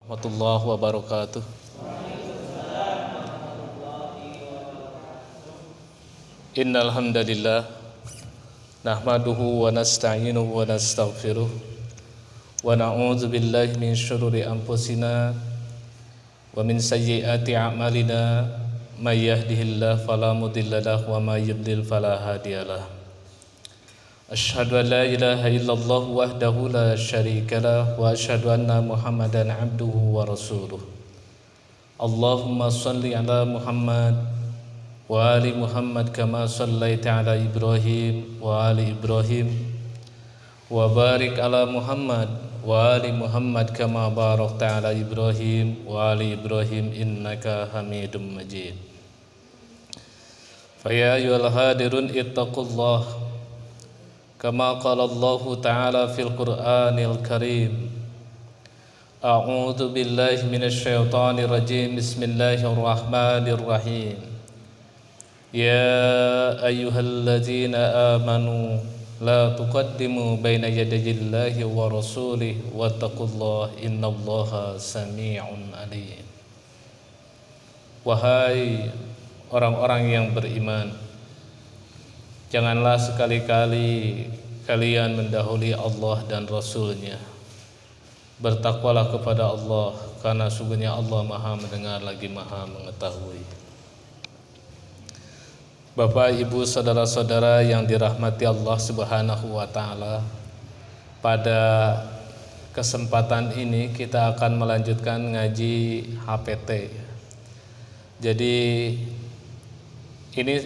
Warahmatullahi wabarakatuh. Innal hamdalillah nahmaduhu wa nasta'inuhu wa nastaghfiruh wa na'udzu billahi min syururi anfusina wa min sayyiati a'malina may yahdihillahu fala mudilla lahu wa may yudlil fala hadiyalah. Asyhadu an la ilaha illallah wahdahu la syarika lah wa asyhadu anna Muhammadan abduhu wa rasuluh. Allahumma shalli ala Muhammad wa ali Muhammad kama shallaita ala Ibrahim wa ali Ibrahim wa barik ala Muhammad wa ali Muhammad kama barakta ala Ibrahim wa ali Ibrahim innaka Hamidum Majid. Fa ya ayyuhal hadirun ittaqullah kama qala Allah ta'ala fil Qur'anil Karim. A'udzu billahi minasy syaithanir rajim. Bismillahirrahmanirrahim. Ya ayyuhalladzina amanu la tuqaddimu baina yadayillahi wa rasulihi wattaqullaha innallaha samii'un alim. Wahai orang-orang yang beriman, janganlah sekali-kali kalian mendahului Allah dan Rasul-Nya. Bertakwalah kepada Allah, karena sungguhnya Allah Maha mendengar lagi Maha mengetahui. Bapak, Ibu, saudara-saudara yang dirahmati Allah Subhanahu wa taala, pada kesempatan ini kita akan melanjutkan ngaji HPT. Jadi ini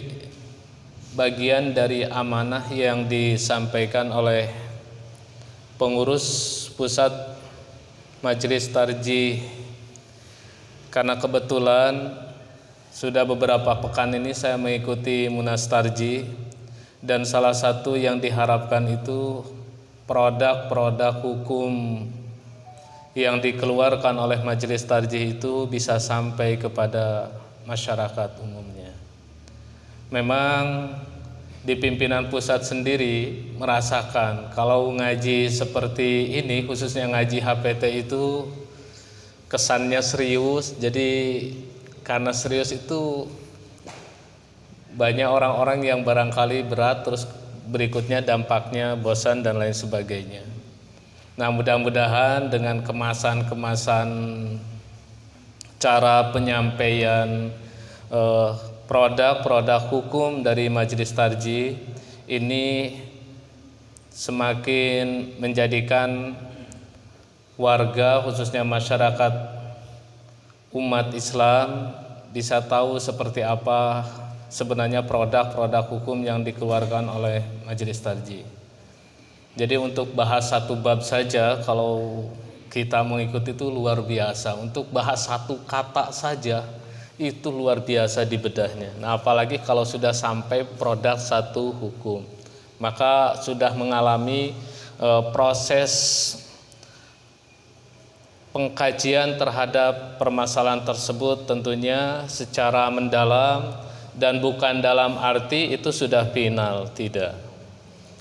bagian dari amanah yang disampaikan oleh pengurus pusat Majelis Tarjih, karena kebetulan sudah beberapa pekan ini saya mengikuti Munas Tarjih, dan salah satu yang diharapkan itu produk-produk hukum yang dikeluarkan oleh Majelis Tarjih itu bisa sampai kepada masyarakat umumnya. Memang di pimpinan pusat sendiri merasakan kalau ngaji seperti ini, khususnya ngaji HPT itu kesannya serius. Jadi karena serius itu banyak orang-orang yang barangkali berat, terus berikutnya dampaknya bosan dan lain sebagainya. Nah, mudah-mudahan dengan kemasan-kemasan cara penyampaian produk-produk hukum dari Majelis Tarjih ini semakin menjadikan warga, khususnya masyarakat umat Islam, bisa tahu seperti apa sebenarnya produk-produk hukum yang dikeluarkan oleh Majelis Tarjih. Jadi untuk bahas satu bab saja, kalau kita mengikuti itu luar biasa. Untuk bahas satu kata saja itu luar biasa di bedahnya. Nah, apalagi kalau sudah sampai produk satu hukum, maka sudah mengalami proses pengkajian terhadap permasalahan tersebut tentunya secara mendalam, dan bukan dalam arti itu sudah final, tidak.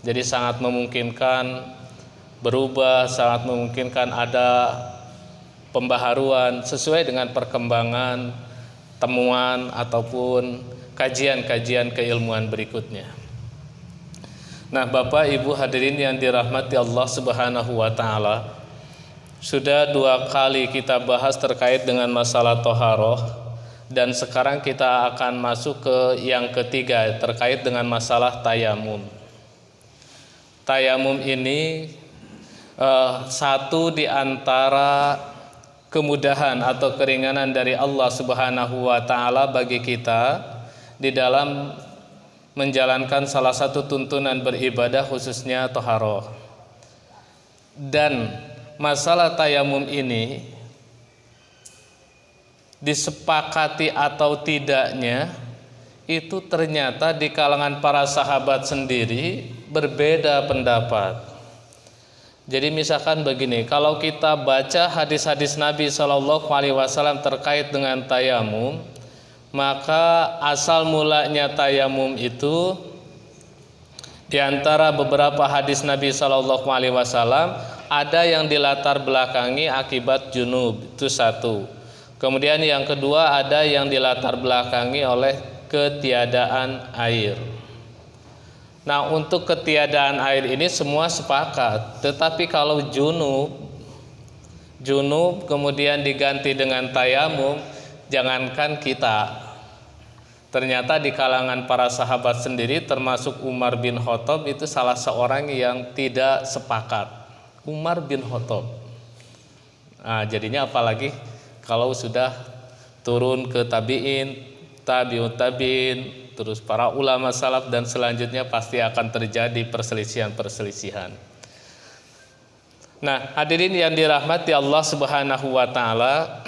Jadi sangat memungkinkan berubah, sangat memungkinkan ada pembaharuan sesuai dengan perkembangan temuan ataupun kajian-kajian keilmuan berikutnya. Nah, Bapak Ibu hadirin yang dirahmati Allah Subhanahu wa taala, sudah 2 kali kita bahas terkait dengan masalah toharoh, dan sekarang kita akan masuk ke yang ketiga terkait dengan masalah tayamum. Tayamum ini satu di antara kemudahan atau keringanan dari Allah Subhanahu wa taala bagi kita di dalam menjalankan salah satu tuntunan beribadah, khususnya toharoh. Dan masalah tayamum ini disepakati atau tidaknya itu ternyata di kalangan para sahabat sendiri berbeda pendapat. Jadi misalkan begini, kalau kita baca hadis-hadis Nabi SAW terkait dengan tayamum, maka asal mulanya tayamum itu di antara beberapa hadis Nabi SAW ada yang dilatar belakangi akibat junub, itu satu. Kemudian yang kedua, ada yang dilatar belakangi oleh ketiadaan air. Nah, untuk ketiadaan air ini semua sepakat. Tetapi kalau junub kemudian diganti dengan tayamum, jangankan kita, ternyata di kalangan para sahabat sendiri termasuk Umar bin Khattab itu salah seorang yang tidak sepakat. Umar bin Khattab. Nah, jadinya apalagi kalau sudah turun ke tabi'in, tabi'ut tabi'in, terus para ulama salaf dan selanjutnya pasti akan terjadi perselisihan-perselisihan. Nah, hadirin yang dirahmati Allah Subhanahu wa taala,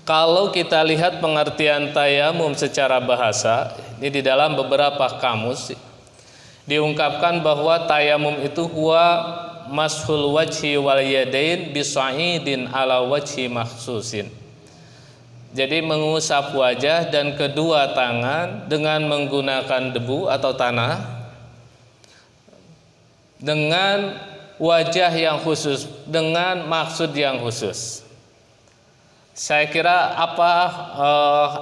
kalau kita lihat pengertian tayamum secara bahasa, ini di dalam beberapa kamus diungkapkan bahwa tayamum itu huwa mashul wajhi wal yadain bisa'idin ala wajhi makhsusin. Jadi mengusap wajah dan kedua tangan dengan menggunakan debu atau tanah dengan wajah yang khusus, dengan maksud yang khusus. Saya kira apa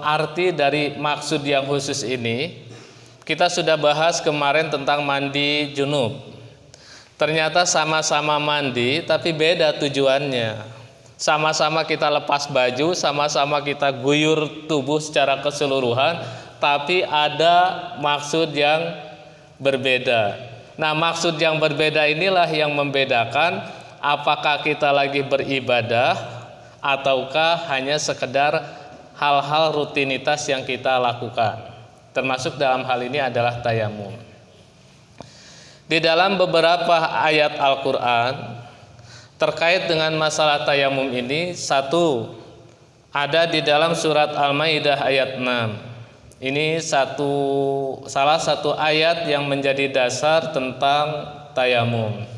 arti dari maksud yang khusus ini? Kita sudah bahas kemarin tentang mandi junub. Ternyata sama-sama mandi tapi beda tujuannya. Sama-sama kita lepas baju, sama-sama kita guyur tubuh secara keseluruhan, tapi ada maksud yang berbeda. Nah, maksud yang berbeda inilah yang membedakan apakah kita lagi beribadah ataukah hanya sekedar hal-hal rutinitas yang kita lakukan. Termasuk dalam hal ini adalah tayamum. Di dalam beberapa ayat Al-Quran terkait dengan masalah tayamum ini, satu ada di dalam surat Al-Maidah ayat 6. Ini salah satu ayat yang menjadi dasar tentang tayamum.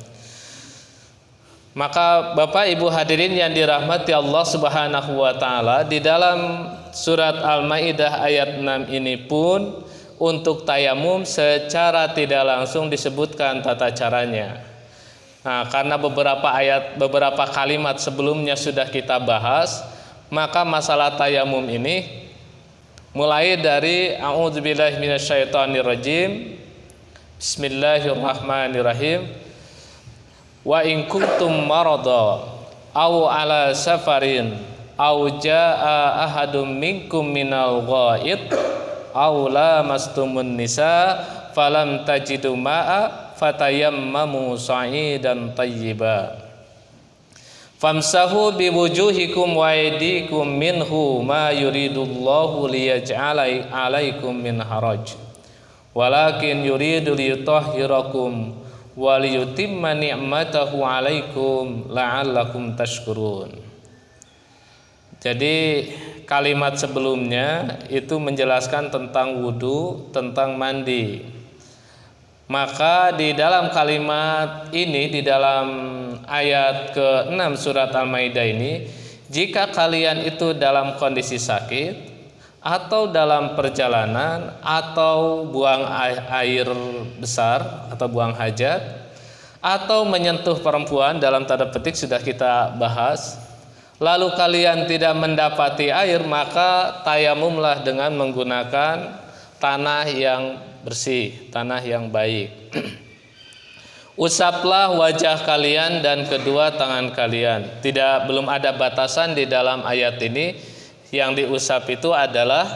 Maka Bapak Ibu hadirin yang dirahmati Allah Subhanahu wa taala, di dalam surat Al-Maidah ayat 6 ini pun untuk tayamum secara tidak langsung disebutkan tata caranya. Nah, karena beberapa kalimat sebelumnya sudah kita bahas, maka masalah tayamum ini mulai dari a'udzubillahi minasyaitonirrajim, bismillahirrahmanirrahim, wa in kuntum marada aw ala safarin aw jaa ahadum minkum minal ghaid aw lamastumun nisa falam tajidu ma'a fatayammamu sa'idan tayyiba famsahu biwujuhikum wa aydikum minhu ma yuridullahu liyaj'ala 'alaikum min haraj walakin yuridu liyutahhirakum waliyutimma ni'matahu 'alaikum la'allakum tashkurun. Jadi kalimat sebelumnya itu menjelaskan tentang wudu, tentang mandi. Maka di dalam kalimat ini, di dalam ayat ke-6 surat Al-Maidah ini, jika kalian itu dalam kondisi sakit atau dalam perjalanan atau buang air besar atau buang hajat atau menyentuh perempuan, dalam tanda petik sudah kita bahas, lalu kalian tidak mendapati air, maka tayamumlah dengan menggunakan tanah yang bersih, tanah yang baik. Usaplah wajah kalian dan kedua tangan kalian. Belum ada batasan di dalam ayat ini. Yang diusap itu adalah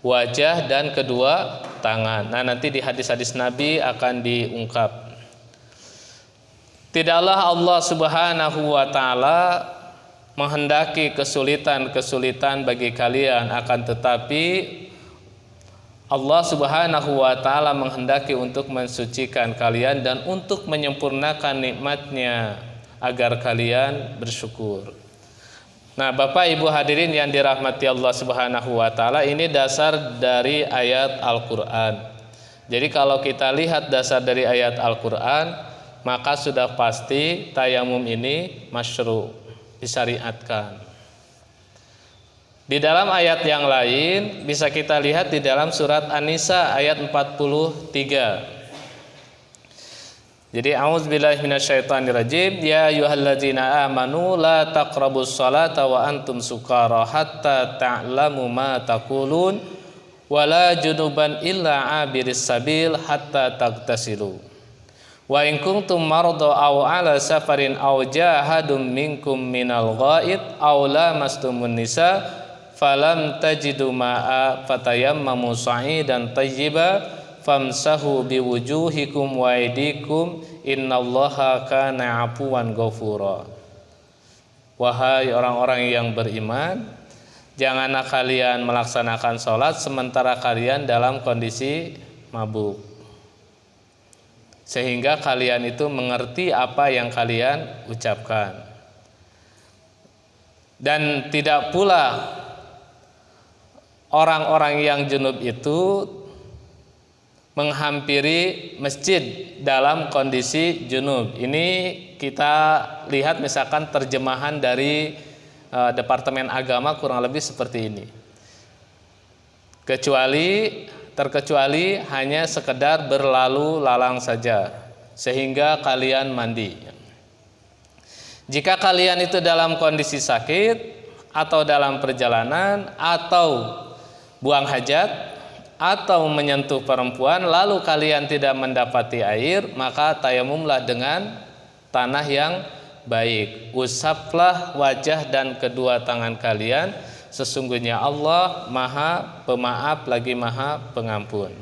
wajah dan kedua tangan. Nah, nanti di hadis-hadis Nabi akan diungkap. Tidaklah Allah Subhanahu wa taala menghendaki kesulitan-kesulitan bagi kalian, akan tetapi Allah Subhanahu wa taala menghendaki untuk mensucikan kalian dan untuk menyempurnakan nikmat-Nya agar kalian bersyukur. Nah, Bapak Ibu hadirin yang dirahmati Allah Subhanahu wa taala, ini dasar dari ayat Al-Qur'an. Jadi kalau kita lihat dasar dari ayat Al-Qur'an, maka sudah pasti tayamum ini masyru', disyariatkan. Di dalam ayat yang lain bisa kita lihat di dalam surat An-Nisa ayat 43. Jadi a'udzubillahi minasyaitonirrajim. Ya ayyuhalladzina amanu la taqrabus salata wa antum sukara hatta ta'lamu ma taqulun wala junuban illa abiris sabil hatta tagtasilu. Wa in kuntum marda aw ala safarin aw jahadum minkum minal ghaid aw lamastumun nisa falam tajidu ma'a fatayammamu sa'idan tayyiba famsahu biwujuhikum wa aydikum innallaha kana afuwan ghafura. Wahai orang-orang yang beriman, janganlah kalian melaksanakan sholat sementara kalian dalam kondisi mabuk, sehingga kalian itu mengerti apa yang kalian ucapkan. Dan tidak pula orang-orang yang junub itu menghampiri masjid dalam kondisi junub. Ini kita lihat misalkan terjemahan dari Departemen Agama kurang lebih seperti ini. Terkecuali hanya sekedar berlalu lalang saja sehingga kalian mandi. Jika kalian itu dalam kondisi sakit atau dalam perjalanan atau buang hajat atau menyentuh perempuan lalu kalian tidak mendapati air, maka tayamumlah dengan tanah yang baik. Usaplah wajah dan kedua tangan kalian, sesungguhnya Allah Maha Pemaaf lagi Maha Pengampun.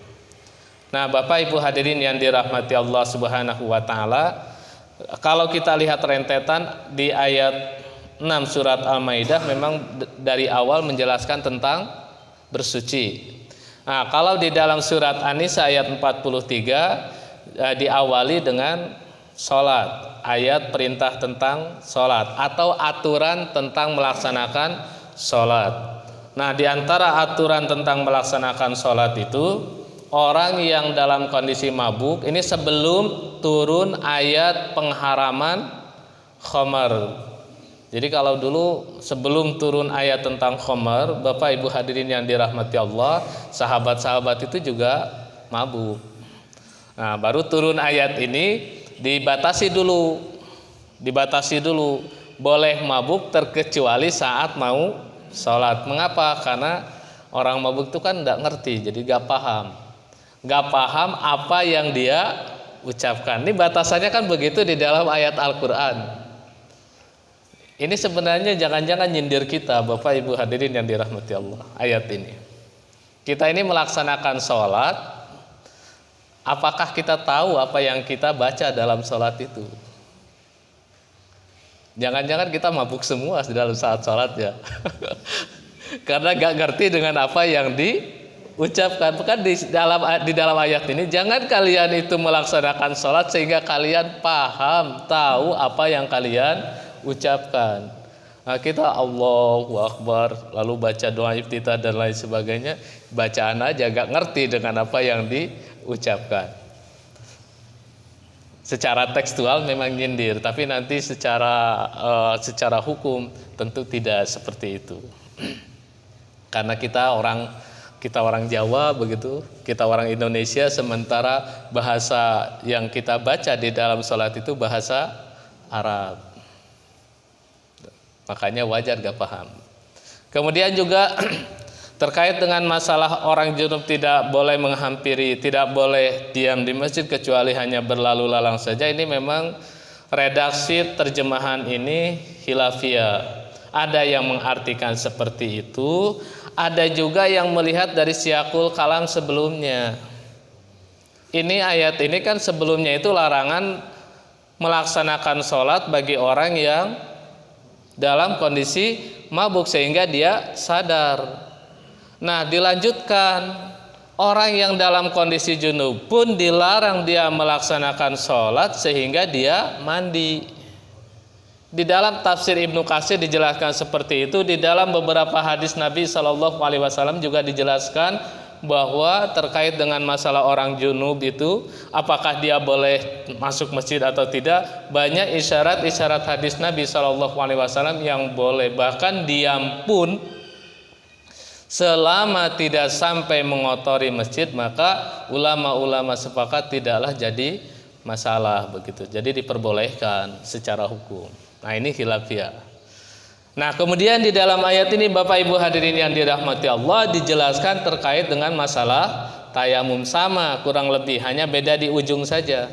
Nah, Bapak Ibu hadirin yang dirahmati Allah Subhanahu wa taala, kalau kita lihat rentetan di ayat 6 surat Al-Maidah memang dari awal menjelaskan tentang bersuci. Nah, kalau di dalam surat An-Nisa ayat 43 diawali dengan sholat, ayat perintah tentang sholat atau aturan tentang melaksanakan sholat. Nah, di antara aturan tentang melaksanakan sholat itu, orang yang dalam kondisi mabuk ini sebelum turun ayat pengharaman khamar. Jadi kalau dulu sebelum turun ayat tentang khamar, Bapak Ibu hadirin yang dirahmati Allah, sahabat-sahabat itu juga mabuk. Nah, baru turun ayat ini dibatasi dulu, boleh mabuk terkecuali saat mau sholat. Mengapa? Karena orang mabuk itu kan tidak ngerti, jadi gak paham apa yang dia ucapkan. Ini batasannya kan begitu di dalam ayat Al-Quran. Ini sebenarnya jangan-jangan nyindir kita, Bapak Ibu hadirin yang dirahmati Allah. Ayat ini, kita ini melaksanakan sholat, apakah kita tahu apa yang kita baca dalam sholat itu? Jangan-jangan kita mabuk semua di dalam saat sholat ya. Karena gak ngerti dengan apa yang diucapkan. Bukan di dalam ayat ini, jangan kalian itu melaksanakan sholat sehingga kalian paham, tahu apa yang kalian ucapkan. Nah, kita Allahu Akbar lalu baca doa iftitah dan lain sebagainya, bacaan aja gak ngerti dengan apa yang diucapkan. Secara tekstual memang nyindir, tapi nanti secara hukum tentu tidak seperti itu. Karena kita orang Jawa begitu, kita orang Indonesia, sementara bahasa yang kita baca di dalam sholat itu bahasa Arab. Makanya wajar gak paham. Kemudian juga terkait dengan masalah orang junub tidak boleh menghampiri, tidak boleh diam di masjid kecuali hanya berlalu lalang saja. Ini memang redaksi terjemahan ini khilafiyah. Ada yang mengartikan seperti itu, ada juga yang melihat dari siyakul kalam sebelumnya. Ini ayat ini kan sebelumnya itu larangan melaksanakan sholat bagi orang yang dalam kondisi mabuk sehingga dia sadar. Nah, dilanjutkan, orang yang dalam kondisi junub pun dilarang dia melaksanakan sholat sehingga dia mandi. Di dalam tafsir Ibnu Katsir dijelaskan seperti itu. Di dalam beberapa hadis Nabi SAW juga dijelaskan bahwa terkait dengan masalah orang junub itu, apakah dia boleh masuk masjid atau tidak, banyak isyarat-isyarat hadis Nabi SAW yang boleh. Bahkan diam pun selama tidak sampai mengotori masjid, maka ulama-ulama sepakat tidaklah jadi masalah begitu. Jadi diperbolehkan secara hukum. Nah, ini khilafiyah. Nah, kemudian di dalam ayat ini Bapak Ibu hadirin yang dirahmati Allah dijelaskan terkait dengan masalah tayamum, sama kurang lebih, hanya beda di ujung saja.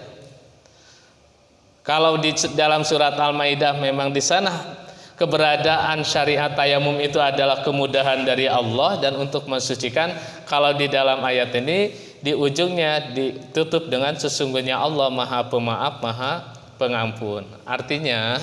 Kalau di dalam surat Al-Maidah memang di sana keberadaan syariat tayamum itu adalah kemudahan dari Allah dan untuk mensucikan. Kalau di dalam ayat ini di ujungnya ditutup dengan sesungguhnya Allah Maha Pemaaf, Maha Pengampun. Artinya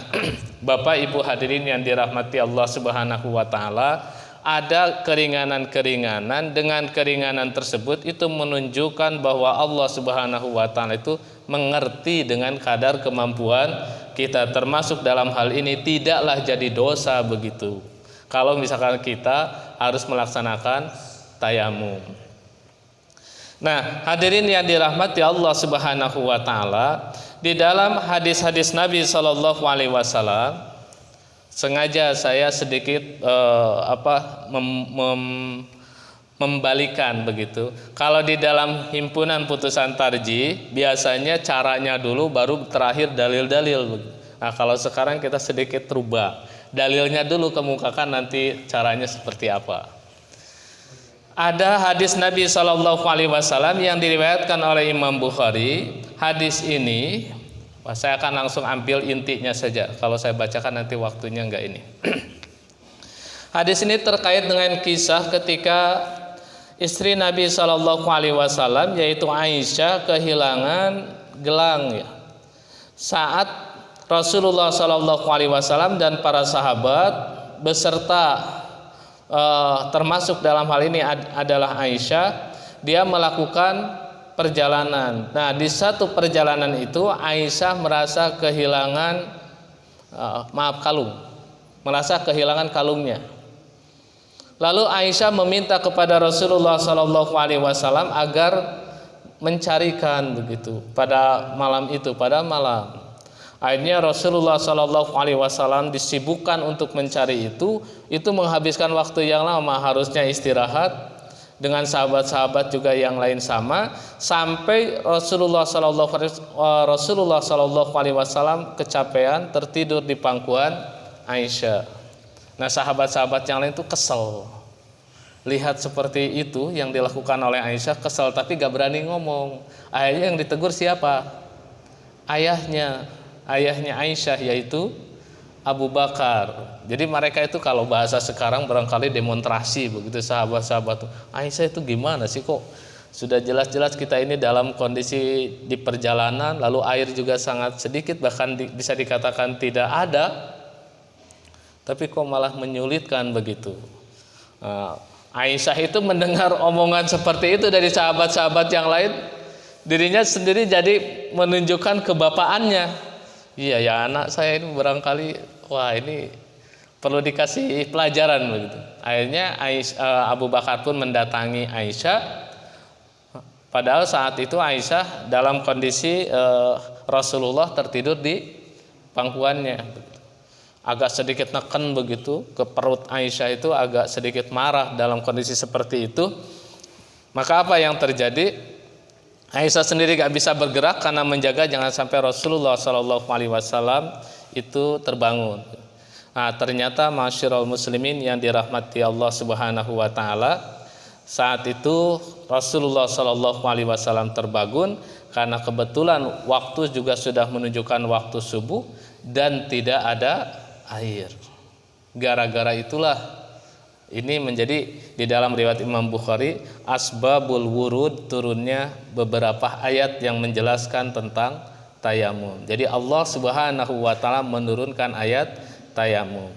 Bapak Ibu hadirin yang dirahmati Allah Subhanahu wa taala, ada keringanan-keringanan. Dengan keringanan tersebut itu menunjukkan bahwa Allah Subhanahu wa taala itu mengerti dengan kadar kemampuan kita, termasuk dalam hal ini tidaklah jadi dosa begitu kalau misalkan kita harus melaksanakan tayamum. Nah, hadirin yang dirahmati Allah Subhanahu wa taala, di dalam hadis-hadis Nabi Shallallahu alaihi wasallam, sengaja saya sedikit membalikan begitu. Kalau di dalam himpunan putusan tarjih biasanya caranya dulu baru terakhir dalil-dalil. Nah, kalau sekarang kita sedikit rubah, dalilnya dulu kemukakan, nanti caranya seperti apa. Ada hadis Nabi Shallallahu alaihi wasallam yang diriwayatkan oleh Imam Bukhari. Hadis ini saya akan langsung ambil intinya saja. Kalau saya bacakan nanti waktunya enggak ini. Hadis ini terkait dengan kisah ketika istri Nabi Shallallahu alaihi wasallam yaitu Aisyah kehilangan gelang ya. Saat Rasulullah Shallallahu alaihi wasallam dan para sahabat beserta termasuk dalam hal ini adalah Aisyah, dia melakukan perjalanan. Nah, di satu perjalanan itu Aisyah merasa kehilangan kalung, merasa kehilangan kalungnya. Lalu Aisyah meminta kepada Rasulullah Shallallahu alaihi wasallam agar mencarikan begitu pada malam itu, pada malam. Akhirnya Rasulullah Shallallahu alaihi wasallam disibukkan untuk mencari itu menghabiskan waktu yang lama, harusnya istirahat, dengan sahabat-sahabat juga yang lain sama, sampai Rasulullah Shallallahu alaihi wasallam kecapean tertidur di pangkuan Aisyah. Nah, sahabat-sahabat yang lain itu kesel lihat seperti itu yang dilakukan oleh Aisyah, kesel tapi gak berani ngomong. Akhirnya yang ditegur siapa? Ayahnya Aisyah, yaitu Abu Bakar. Jadi mereka itu kalau bahasa sekarang barangkali demonstrasi begitu, sahabat-sahabat. Aisyah itu gimana sih, kok sudah jelas-jelas kita ini dalam kondisi di perjalanan, lalu air juga sangat sedikit, bahkan bisa dikatakan tidak ada, tapi kok malah menyulitkan begitu. Aisyah itu mendengar omongan seperti itu dari sahabat-sahabat yang lain, dirinya sendiri jadi menunjukkan kebapaannya. Iya ya, anak saya ini barangkali, wah ini perlu dikasih pelajaran begitu. Akhirnya Abu Bakar pun mendatangi Aisyah. Padahal saat itu Aisyah dalam kondisi Rasulullah tertidur di pangkuannya. Agak sedikit neken begitu ke perut Aisyah, itu agak sedikit marah dalam kondisi seperti itu. Maka apa yang terjadi? Aisyah sendiri gak bisa bergerak karena menjaga jangan sampai Rasulullah SAW itu terbangun. Nah, ternyata masyarul muslimin yang dirahmati Allah Subhanahu wa taala, saat itu Rasulullah SAW terbangun karena kebetulan waktu juga sudah menunjukkan waktu subuh dan tidak ada air. Gara-gara itulah ini menjadi di dalam riwayat Imam Bukhari asbabul wurud turunnya beberapa ayat yang menjelaskan tentang tayamum. Jadi Allah Subhanahu wa taala menurunkan ayat tayamum.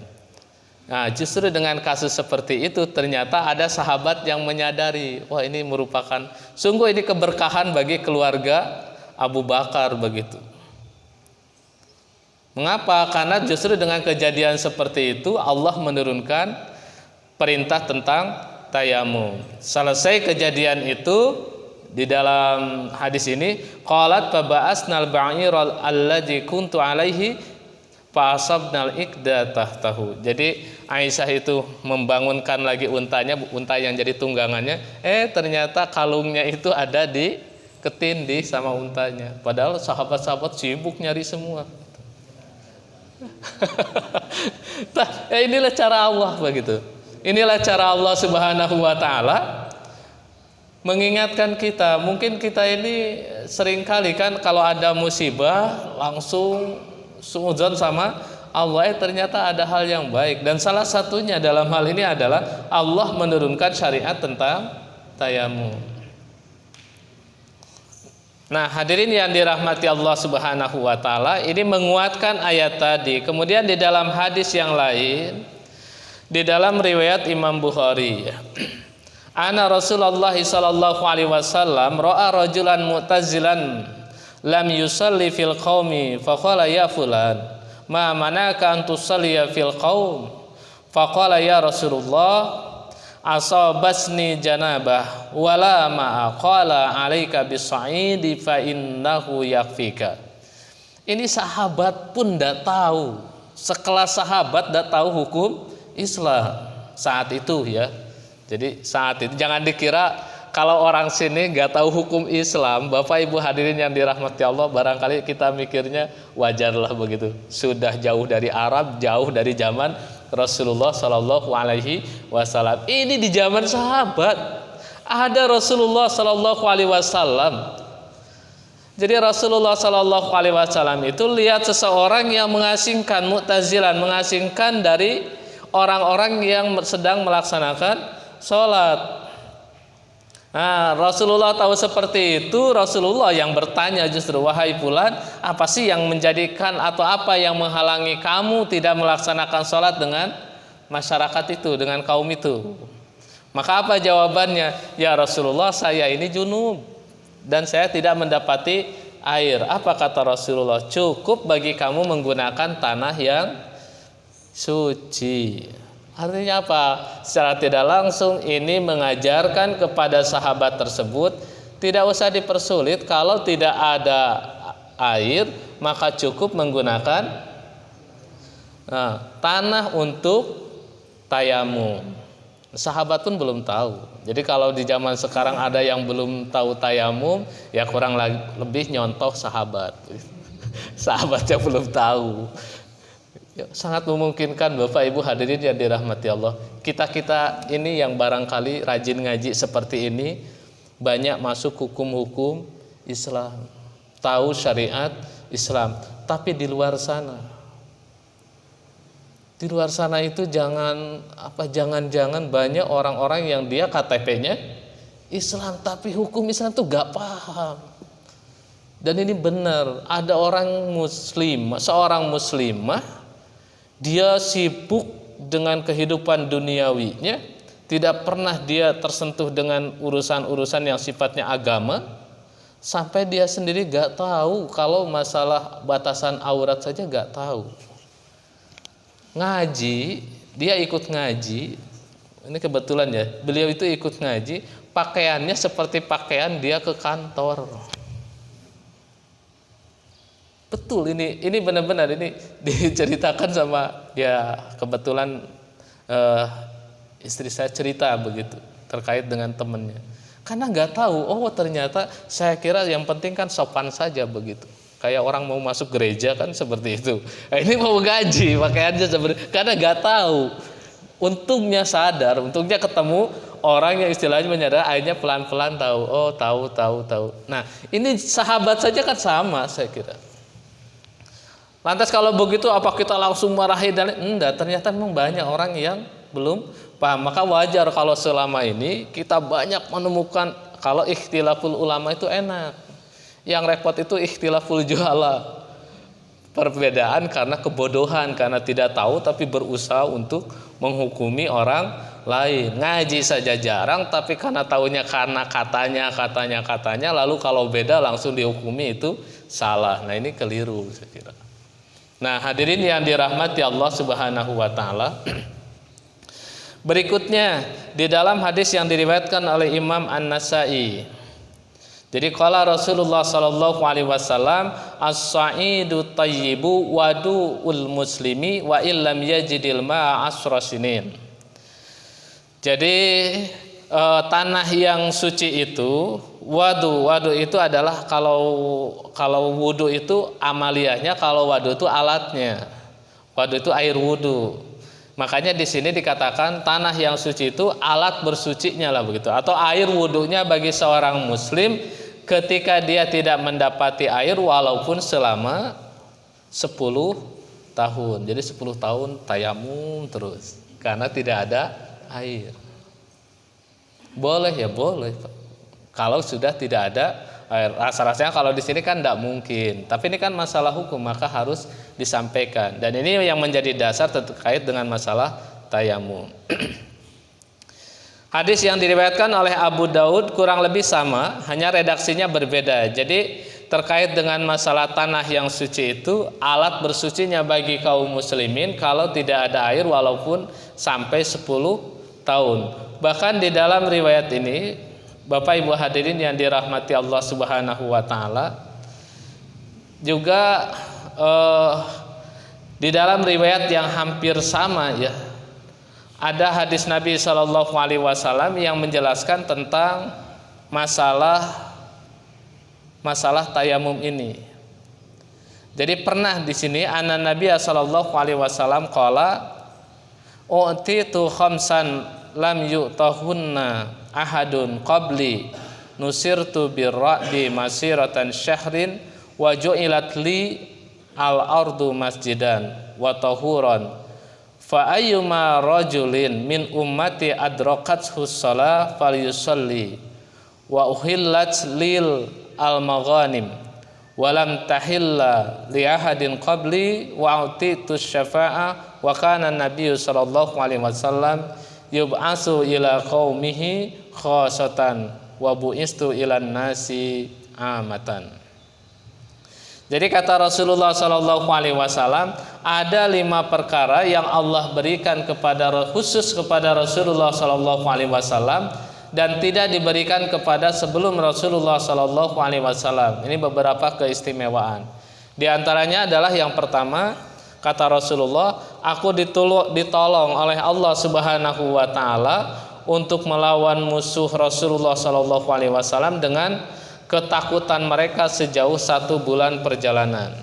Nah, justru dengan kasus seperti itu ternyata ada sahabat yang menyadari, wah ini merupakan sungguh ini keberkahan bagi keluarga Abu Bakar begitu. Mengapa? Karena justru dengan kejadian seperti itu Allah menurunkan perintah tentang tayamum. Selesai kejadian itu di dalam hadis ini, qalat fa ba'asnal ba'ira alladzi kuntu alaihi fa asabnal iqda tahtahu. Jadi Aisyah itu membangunkan lagi untanya, unta yang jadi tunggangannya. Ternyata kalungnya itu ada di ketindih sama untanya. Padahal sahabat-sahabat sibuk nyari semua. Nah, inilah cara Allah begitu. Inilah cara Allah Subhanahu wa taala mengingatkan kita. Mungkin kita ini seringkali kan kalau ada musibah langsung suudzon sama Allah, ternyata ada hal yang baik, dan salah satunya dalam hal ini adalah Allah menurunkan syariat tentang tayamum. Nah, hadirin yang dirahmati Allah Subhanahu wa taala, ini menguatkan ayat tadi. Kemudian di dalam hadis yang lain, di dalam riwayat Imam Bukhari, Ana Rasulullah sallallahu alaihi wasallam ra'a rajulan mu'tazilan lam yusalli fil qaumi faqala ya fulan ma manaka an tusalliya fil qaum faqala ya Rasulullah asabasni janabah wala ma qala alaika bis-sa'idi fa innahu yakfika. Ini sahabat pun tidak tahu, sekelas sahabat tidak tahu hukum Islam saat itu ya. Jadi saat itu jangan dikira kalau orang sini nggak tahu hukum Islam, Bapak Ibu hadirin yang dirahmati Allah, barangkali kita mikirnya wajarlah begitu. Sudah jauh dari Arab, jauh dari zaman Rasulullah Shallallahu Alaihi Wasallam. Ini di zaman sahabat ada Rasulullah Shallallahu Alaihi Wasallam. Jadi Rasulullah Shallallahu Alaihi Wasallam itu lihat seseorang yang mengasingkan, Mu'tazilan, mengasingkan dari orang-orang yang sedang melaksanakan sholat. Nah, Rasulullah tahu seperti itu, Rasulullah yang bertanya justru, wahai fulan, apa sih yang menjadikan atau apa yang menghalangi kamu tidak melaksanakan sholat dengan masyarakat itu, dengan kaum itu? Maka apa jawabannya? Ya Rasulullah, saya ini junub dan saya tidak mendapati air. Apa kata Rasulullah? Cukup bagi kamu menggunakan tanah yang suci. Artinya apa? Secara tidak langsung ini mengajarkan kepada sahabat tersebut tidak usah dipersulit, kalau tidak ada air maka cukup menggunakan tanah untuk tayamum. Sahabat pun belum tahu. Jadi kalau di zaman sekarang ada yang belum tahu tayamum, ya kurang lebih nyontoh sahabat. Sahabatnya belum tahu. Ya, sangat memungkinkan Bapak Ibu hadirin yang dirahmati Allah, kita ini yang barangkali rajin ngaji seperti ini banyak masuk hukum-hukum Islam, tahu syariat Islam, tapi di luar sana itu jangan-jangan banyak orang-orang yang dia KTP-nya Islam tapi hukum Islam tuh gak paham. Dan ini benar, ada seorang muslimah, dia sibuk dengan kehidupan duniawinya, tidak pernah dia tersentuh dengan urusan-urusan yang sifatnya agama, sampai dia sendiri gak tahu kalau masalah batasan aurat saja gak tahu. Ngaji, dia ikut ngaji, ini kebetulan ya, beliau itu ikut ngaji, pakaiannya seperti pakaian dia ke kantor. Betul, ini benar-benar ini diceritakan sama ya, kebetulan istri saya cerita begitu terkait dengan temennya. Karena nggak tahu, oh ternyata saya kira yang penting kan sopan saja begitu. Kayak orang mau masuk gereja kan seperti itu. Nah, ini mau gaji pakaiannya seperti, karena nggak tahu. Untungnya sadar, untungnya ketemu orang yang istilahnya menyadar, akhirnya pelan-pelan tahu. Oh tahu. Nah ini sahabat saja kan sama saya kira. Lantas kalau begitu apa kita langsung marahi dan enggak, ternyata memang banyak orang yang belum paham. Maka wajar kalau selama ini kita banyak menemukan kalau ikhtilaful ulama itu enak. Yang repot itu ikhtilaful juhala. Perbedaan karena kebodohan, karena tidak tahu tapi berusaha untuk menghukumi orang lain. Ngaji saja jarang tapi karena taunya karena katanya lalu kalau beda langsung dihukumi itu salah. Nah, ini keliru saya kira. Nah, hadirin yang dirahmati Allah Subhanahu wa taala. Berikutnya di dalam hadis yang diriwayatkan oleh Imam An-Nasa'i. Jadi qala Rasulullah sallallahu alaihi wasallam, as-sa'idu thayyibu wadu'ul muslimi wa illam yajidil ma'a asra sinin. Jadi tanah yang suci itu Wadu itu adalah kalau wudu itu amaliyahnya, kalau wadu itu alatnya. Wadu itu air wudu. Makanya di sini dikatakan tanah yang suci itu alat bersucinya lah begitu, atau air wudunya bagi seorang muslim ketika dia tidak mendapati air walaupun selama 10 tahun. Jadi 10 tahun tayamum terus karena tidak ada air. Boleh ya boleh, Pak. Kalau sudah tidak ada air. Rasa-rasanya kalau di sini kan tidak mungkin. Tapi ini kan masalah hukum, maka harus disampaikan. Dan ini yang menjadi dasar terkait dengan masalah tayamum. Hadis yang diriwayatkan oleh Abu Daud kurang lebih sama, hanya redaksinya berbeda. Jadi terkait dengan masalah tanah yang suci itu alat bersucinya bagi kaum muslimin kalau tidak ada air walaupun sampai 10 tahun. Bahkan di dalam riwayat ini, Bapak Ibu hadirin yang dirahmati Allah Subhanahu wa taala, juga di dalam riwayat yang hampir sama ya, ada hadis Nabi Shallallahu alaihi wasallam yang menjelaskan tentang masalah tayamum ini. Jadi pernah di sini anna Nabi Shallallahu alaihi wasallam qala u'titu khamsan lam yu'tahunna ahadun qabli nusirtu birra'di masiratan syahrin wa ju'ilat li al-ardu masjidan wa tahuran fa ayyuma rajulin min ummati adraqathu shalah falyusalli wa uhillat lil al-maghanim wa lam tahilla li ahadin qabli wa utitu syafa'ah wa kana an-nabiyyu sallallahu alaihi wasallam yub'asu ila qaumihi khosatan wa bu'istu ilan nasi amatan. Jadi kata Rasulullah sallallahu alaihi wasallam, ada 5 perkara yang Allah berikan khusus kepada Rasulullah sallallahu alaihi wasallam dan tidak diberikan kepada sebelum Rasulullah sallallahu alaihi wasallam. Ini beberapa keistimewaan. Di antaranya adalah yang pertama, kata Rasulullah, aku ditolong oleh Allah Subhanahu wa taala untuk melawan musuh Rasulullah Shallallahu alaihi wasallam dengan ketakutan mereka sejauh 1 bulan perjalanan.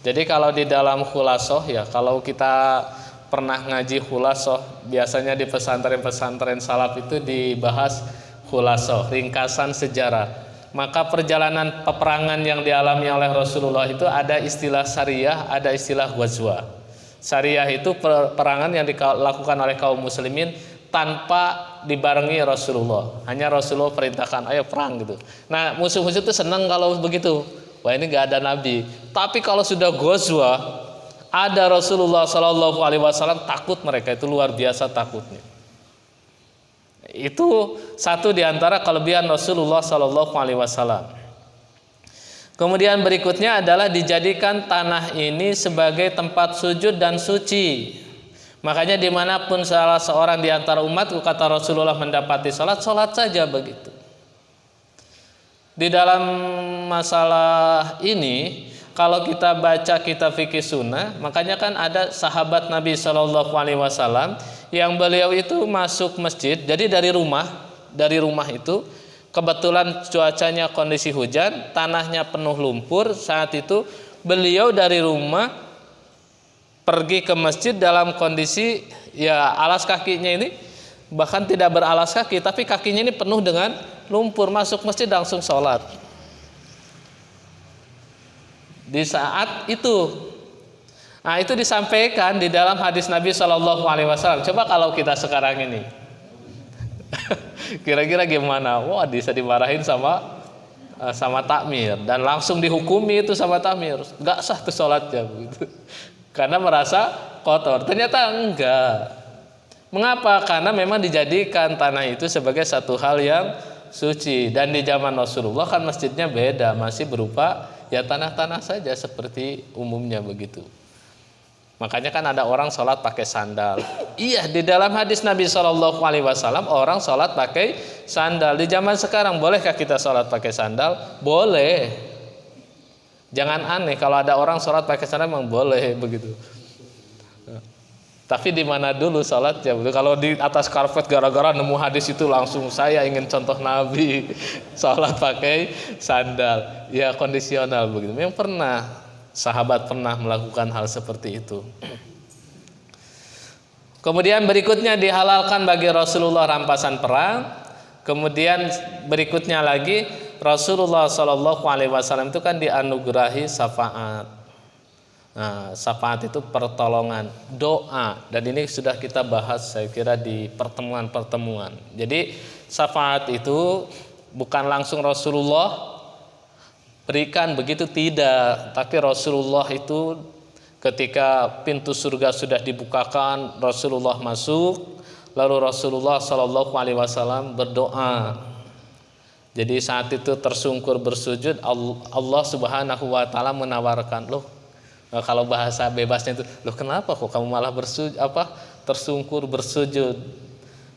Jadi kalau di dalam khulasoh ya, kalau kita pernah ngaji khulasoh, biasanya di pesantren-pesantren salaf itu dibahas khulasoh, ringkasan sejarah. Maka perjalanan peperangan yang dialami oleh Rasulullah itu ada istilah syariah, ada istilah ghazwah. Syariah itu peperangan yang dilakukan oleh kaum muslimin tanpa dibarengi Rasulullah. Hanya Rasulullah perintahkan, ayo perang gitu. Nah, musuh-musuh itu senang kalau begitu. Wah, ini gak ada Nabi. Tapi kalau sudah ghazwah, ada Rasulullah Shallallahu alaihi wasallam, takut mereka itu luar biasa takutnya. Itu satu di antara kelebihan Rasulullah Shallallahu alaihi wasallam. Kemudian berikutnya adalah dijadikan tanah ini sebagai tempat sujud dan suci. Makanya dimanapun salah seorang di antara umat, kata Rasulullah, mendapati sholat saja begitu. Di dalam masalah ini, kalau kita baca kitab fikih sunnah, makanya kan ada sahabat Nabi Shallallahu alaihi wasallam yang beliau itu masuk masjid, jadi dari rumah itu kebetulan cuacanya kondisi hujan, tanahnya penuh lumpur. Saat itu beliau dari rumah pergi ke masjid dalam kondisi ya alas kakinya ini bahkan tidak beralas kaki, tapi kakinya ini penuh dengan lumpur. Masuk masjid langsung sholat. Di saat itu, nah itu disampaikan di dalam hadis Nabi Shallallahu alaihi wasallam. Coba kalau kita sekarang ini, kira-kira gimana? Wah, bisa dimarahin sama takmir dan langsung dihukumi itu sama takmir. Gak sah tuh sholatnya begitu. Karena merasa kotor. Ternyata enggak. Mengapa? Karena memang dijadikan tanah itu sebagai satu hal yang suci. Dan di zaman Rasulullah kan masjidnya beda, masih berupa ya tanah-tanah saja seperti umumnya begitu. Makanya kan ada orang sholat pakai sandal. Iya, di dalam hadis Nabi Shallallahu alaihi wasallam orang sholat pakai sandal. Di zaman sekarang bolehkah kita sholat pakai sandal? Boleh. Jangan aneh kalau ada orang sholat pakai sandal, memang boleh begitu. Tapi di mana dulu sholatnya? Kalau di atas karpet gara-gara nemu hadis itu langsung saya ingin contoh Nabi sholat pakai sandal. Ya kondisional begitu. Memang pernah sahabat pernah melakukan hal seperti itu. Kemudian berikutnya dihalalkan bagi Rasulullah rampasan perang. Kemudian berikutnya lagi Rasulullah Shallallahu Alaihi Wasallam itu kan dianugerahi syafaat. Nah, syafaat itu pertolongan, doa, dan ini sudah kita bahas saya kira di pertemuan-pertemuan. Jadi syafaat itu bukan langsung Rasulullah berikan begitu, tidak, tapi Rasulullah itu ketika pintu surga sudah dibukakan, Rasulullah masuk, lalu Rasulullah Shallallahu Alaihi Wasallam berdoa. Jadi saat itu tersungkur bersujud, Allah Subhanahu Wa Taala menawarkan, loh, kalau bahasa bebasnya itu, loh kenapa kok kamu malah tersungkur bersujud,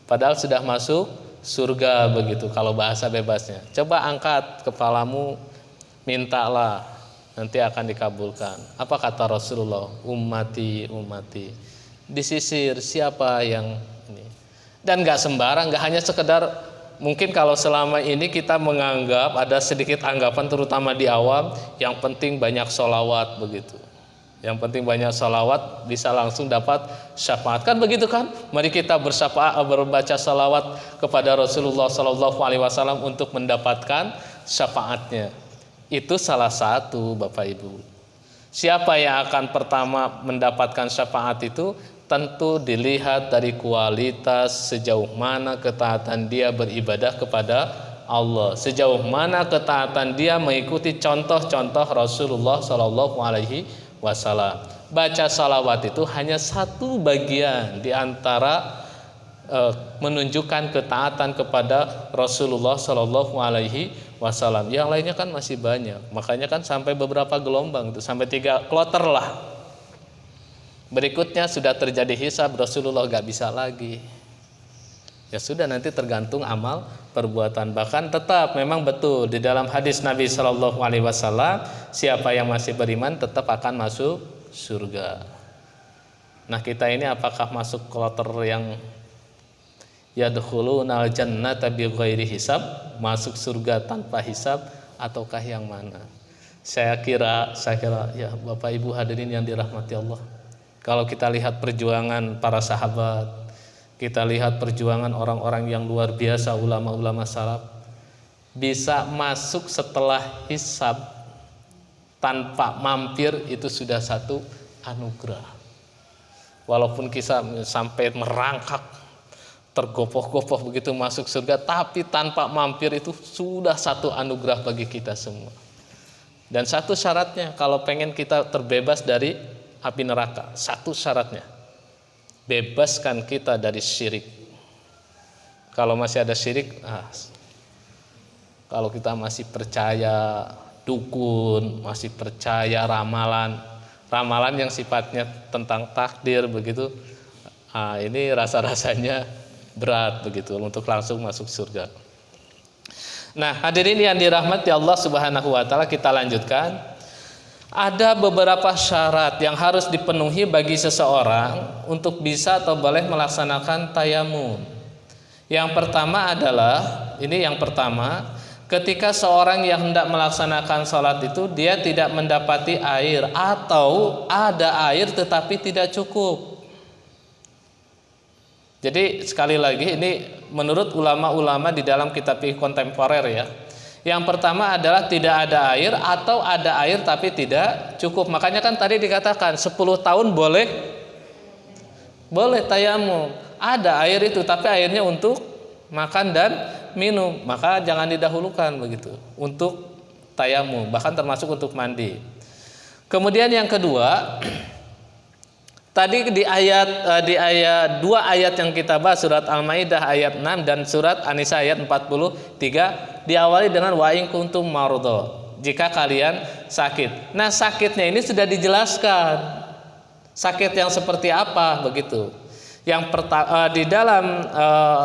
padahal sudah masuk surga begitu. Kalau bahasa bebasnya, coba angkat kepalamu, mintalah, nanti akan dikabulkan. Apa kata Rasulullah? Ummati, ummati. Disisir siapa yang ini. Dan nggak sembarang, nggak hanya sekedar, mungkin kalau selama ini kita menganggap ada sedikit anggapan terutama di awam, yang penting banyak sholawat begitu. Yang penting banyak sholawat bisa langsung dapat syafaat, kan begitu kan? Mari kita berbaca sholawat kepada Rasulullah Shallallahu Alaihi Wasallam untuk mendapatkan syafaatnya. Itu salah satu, Bapak Ibu. Siapa yang akan pertama mendapatkan syafaat itu? Tentu dilihat dari kualitas sejauh mana ketaatan dia beribadah kepada Allah, sejauh mana ketaatan dia mengikuti contoh-contoh Rasulullah Shallallahu Alaihi Wasallam. Baca salawat itu hanya satu bagian di antara menunjukkan ketaatan kepada Rasulullah Shallallahu Alaihi Wasallam. Yang lainnya kan masih banyak. Makanya kan sampai beberapa gelombang itu, sampai 3 kloter lah. Berikutnya sudah terjadi hisab, Rasulullah gak bisa lagi. Ya sudah, nanti tergantung amal perbuatan. Bahkan tetap memang betul di dalam hadis Nabi Shallallahu Alaihi Wasallam, siapa yang masih beriman tetap akan masuk surga. Nah, kita ini apakah masuk kloter yang yadkhulunal jannata bighairi hisab, masuk surga tanpa hisab, ataukah yang mana? Saya kira ya Bapak Ibu hadirin yang dirahmati Allah, kalau kita lihat perjuangan para sahabat, kita lihat perjuangan orang-orang yang luar biasa, ulama-ulama salaf, bisa masuk setelah hisab tanpa mampir, itu sudah satu anugerah. Walaupun kita sampai merangkak, tergopoh-gopoh begitu masuk surga, tapi tanpa mampir itu sudah satu anugerah bagi kita semua. Dan satu syaratnya, kalau pengen kita terbebas dari api neraka, satu syaratnya, bebaskan kita dari syirik. Kalau masih ada syirik, kalau kita masih percaya dukun, masih percaya ramalan yang sifatnya tentang takdir begitu, ini rasa-rasanya berat begitu untuk langsung masuk surga. Nah, hadirin yang dirahmati Allah Subhanahu wa taala, kita lanjutkan. Ada beberapa syarat yang harus dipenuhi bagi seseorang untuk bisa atau boleh melaksanakan tayamum. Yang pertama adalah, ketika seorang yang hendak melaksanakan sholat itu, dia tidak mendapati air, atau ada air tetapi tidak cukup. Jadi sekali lagi, ini menurut ulama-ulama di dalam kitab fikih kontemporer ya. Yang pertama adalah tidak ada air, atau ada air tapi tidak cukup. Makanya kan tadi dikatakan 10 tahun boleh tayamum. Ada air itu, tapi airnya untuk makan dan minum, maka jangan didahulukan begitu untuk tayamum, bahkan termasuk untuk mandi. Kemudian yang kedua, tadi di ayat 2 ayat yang kita bahas, surat Al-Maidah ayat 6 dan surat An-Nisa ayat 43, diawali dengan wa in kuntum marudha, jika kalian sakit. Nah, sakitnya ini sudah dijelaskan. Sakit yang seperti apa begitu. Yang pertama, di dalam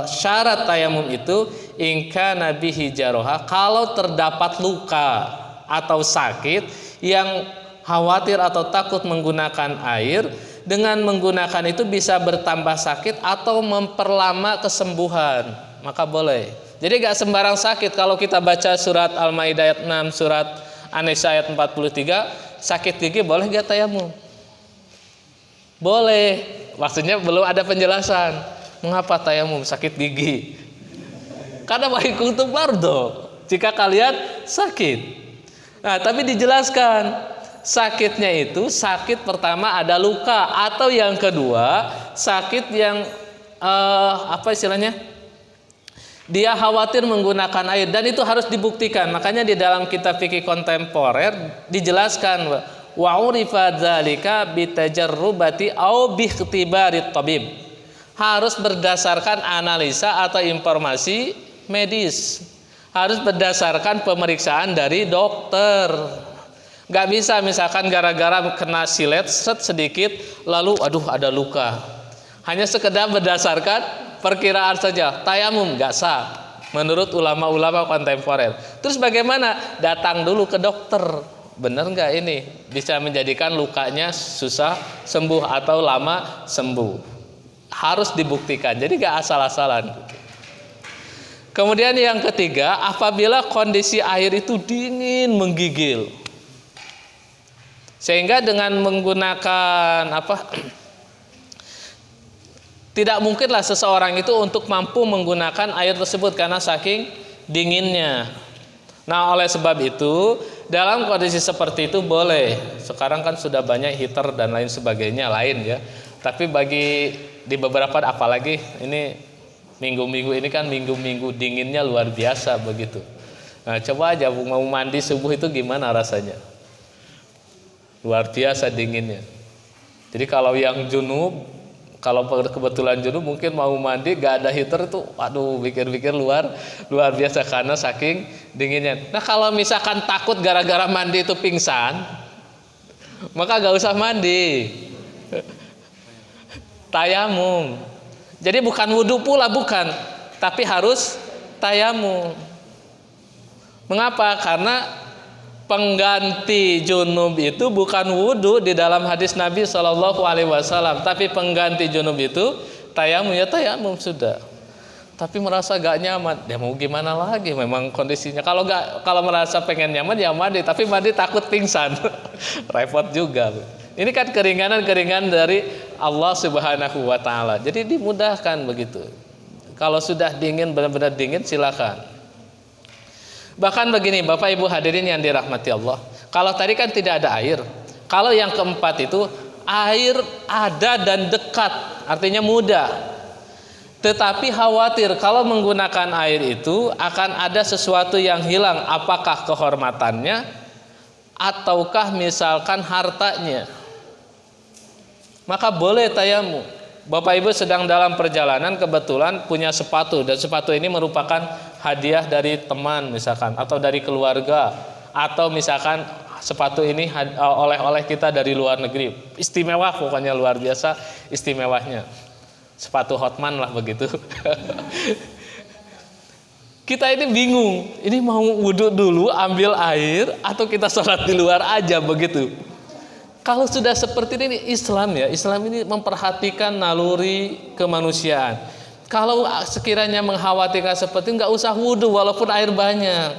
syarat tayamum itu, in kana bihi jaroha, kalau terdapat luka atau sakit yang khawatir atau takut menggunakan air, dengan menggunakan itu bisa bertambah sakit atau memperlama kesembuhan, maka boleh. Jadi gak sembarang sakit. Kalau kita baca surat Al-Maidah ayat 6, surat An-Nisa ayat 43, sakit gigi boleh gak tayamum? Boleh. Maksudnya belum ada penjelasan. Mengapa tayamum sakit gigi? Karena baik kuntum bardo, jika kalian sakit. Nah, tapi dijelaskan sakitnya itu sakit pertama ada luka, atau yang kedua sakit yang apa istilahnya? Dia khawatir menggunakan air, dan itu harus dibuktikan. Makanya di dalam kitab fikih kontemporer dijelaskan wa urifa dzalika bitajarrubati au bi ikhtibarit tabib. Harus berdasarkan analisa atau informasi medis, harus berdasarkan pemeriksaan dari dokter. Gak bisa misalkan gara-gara kena silet sedikit lalu aduh ada luka, hanya sekedar berdasarkan perkiraan saja, tayamum gak sah menurut ulama-ulama kontemporer. Terus bagaimana? Datang dulu ke dokter, benar nggak ini bisa menjadikan lukanya susah sembuh atau lama sembuh, harus dibuktikan. Jadi gak asal-asalan. Kemudian yang ketiga, apabila kondisi air itu dingin menggigil, sehingga dengan menggunakan tidak mungkinlah seseorang itu untuk mampu menggunakan air tersebut karena saking dinginnya. Nah, oleh sebab itu dalam kondisi seperti itu boleh. Sekarang kan sudah banyak heater dan lain sebagainya lain ya. Tapi bagi di beberapa, apalagi ini minggu-minggu ini kan minggu-minggu dinginnya luar biasa begitu. Nah, coba aja mau mandi subuh itu gimana rasanya? Luar biasa dinginnya. Jadi kalau yang junub, kalau kebetulan junub mungkin mau mandi gak ada heater itu, waduh, pikir-pikir luar biasa karena saking dinginnya. Nah, kalau misalkan takut gara-gara mandi itu pingsan, maka gak usah mandi. Tayamum. Jadi bukan wudhu pula, bukan, tapi harus tayamum. Mengapa? Karena pengganti junub itu bukan wudhu di dalam hadis Nabi SAW, tapi pengganti junub itu tayamum. Ya tayamum sudah. Tapi merasa gak nyaman, ya mau gimana lagi? Memang kondisinya. Kalau merasa pengen nyaman ya mandi, tapi mandi takut pingsan, repot juga. Ini kan keringanan dari Allah Subhanahu wa Ta'ala. Jadi dimudahkan begitu. Kalau sudah dingin, benar-benar dingin, silakan. Bahkan begini, Bapak Ibu hadirin yang dirahmati Allah, kalau tadi kan tidak ada air, kalau yang keempat itu air ada dan dekat, artinya mudah. Tetapi khawatir kalau menggunakan air itu akan ada sesuatu yang hilang, apakah kehormatannya ataukah misalkan hartanya, maka boleh tayamum. Bapak Ibu sedang dalam perjalanan kebetulan punya sepatu, dan sepatu ini merupakan hadiah dari teman misalkan, atau dari keluarga, atau misalkan sepatu ini oleh-oleh kita dari luar negeri, istimewa, pokoknya luar biasa istimewanya, sepatu Hotman lah begitu. Kita ini bingung, ini mau wudhu dulu ambil air atau kita sholat di luar aja begitu. Kalau sudah seperti ini Islam ya, Islam ini memperhatikan naluri kemanusiaan. Kalau sekiranya mengkhawatirkan seperti itu, nggak usah wudhu walaupun air banyak.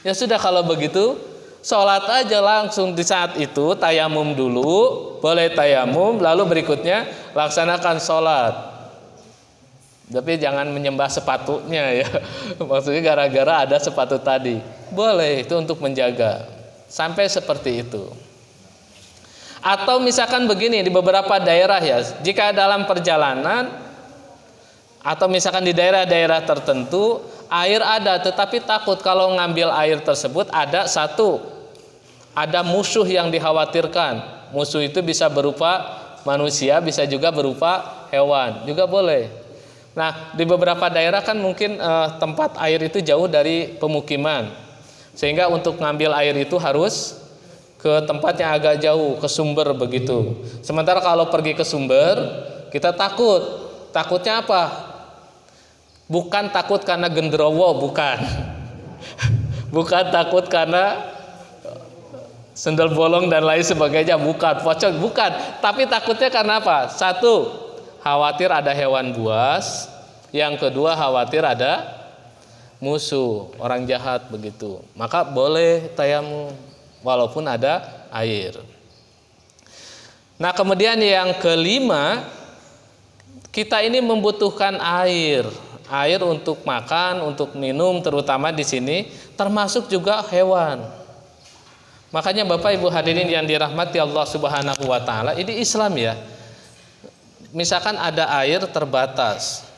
Ya sudah, kalau begitu sholat aja langsung di saat itu, tayamum dulu, boleh tayamum, lalu berikutnya laksanakan sholat. Tapi jangan menyembah sepatunya ya. Maksudnya gara-gara ada sepatu tadi. Boleh, itu untuk menjaga. Sampai seperti itu. Atau misalkan begini, di beberapa daerah ya, jika dalam perjalanan atau misalkan di daerah-daerah tertentu air ada, tetapi takut kalau ngambil air tersebut ada musuh yang dikhawatirkan. Musuh itu bisa berupa manusia, bisa juga berupa hewan, juga boleh. Nah, di beberapa daerah kan mungkin tempat air itu jauh dari pemukiman, sehingga untuk ngambil air itu harus ke tempat yang agak jauh, ke sumber begitu. Sementara kalau pergi ke sumber, kita takutnya apa? Bukan takut karena genderowo, bukan. Bukan takut karena sendal bolong dan lain sebagainya, bukan. Pocong bukan, tapi takutnya karena apa? Satu, khawatir ada hewan buas. Yang kedua, khawatir ada musuh, orang jahat begitu. Maka boleh tayamum walaupun ada air. Nah, kemudian yang kelima, kita ini membutuhkan air. Air untuk makan, untuk minum, terutama di sini termasuk juga hewan. Makanya Bapak Ibu hadirin yang dirahmati Allah Subhanahu wa taala, ini Islam ya. Misalkan ada air terbatas.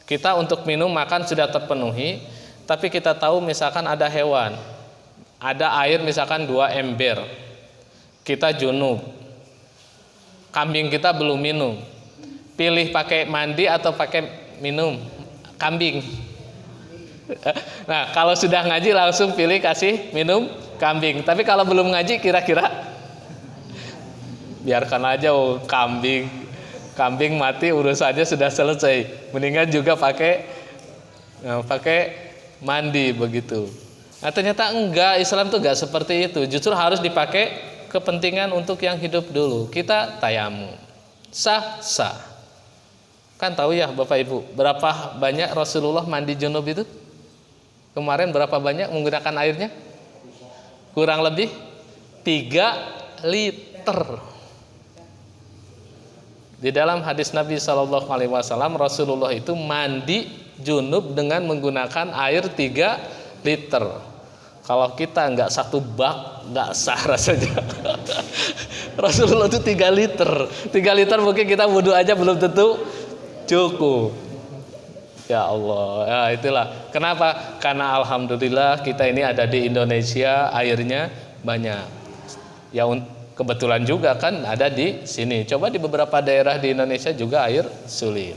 Kita untuk minum makan sudah terpenuhi, tapi kita tahu misalkan ada hewan. Ada air misalkan 2 ember. Kita junub. Kambing kita belum minum. Pilih pakai mandi atau pakai minum kambing. Nah, kalau sudah ngaji langsung pilih kasih minum kambing. Tapi kalau belum ngaji kira-kira biarkan aja kambing mati urusannya sudah selesai. Mendingan juga pakai mandi begitu. Nah, ternyata enggak, Islam tuh enggak seperti itu. Justru harus dipakai kepentingan untuk yang hidup dulu. Kita tayamum. Sah. Kan tahu ya Bapak Ibu, berapa banyak Rasulullah mandi junub itu? Kemarin berapa banyak menggunakan airnya? Kurang lebih 3 liter. Di dalam hadis Nabi SAW, Rasulullah itu mandi junub dengan menggunakan air 3 liter. Kalau kita enggak 1 bak, enggak sah rasanya. Rasulullah itu 3 liter. 3 liter mungkin kita wudhu aja belum tentu cukup. Ya Allah, ya itulah. Kenapa? Karena alhamdulillah kita ini ada di Indonesia, airnya banyak. Ya kebetulan juga kan ada di sini. Coba di beberapa daerah di Indonesia juga air sulit.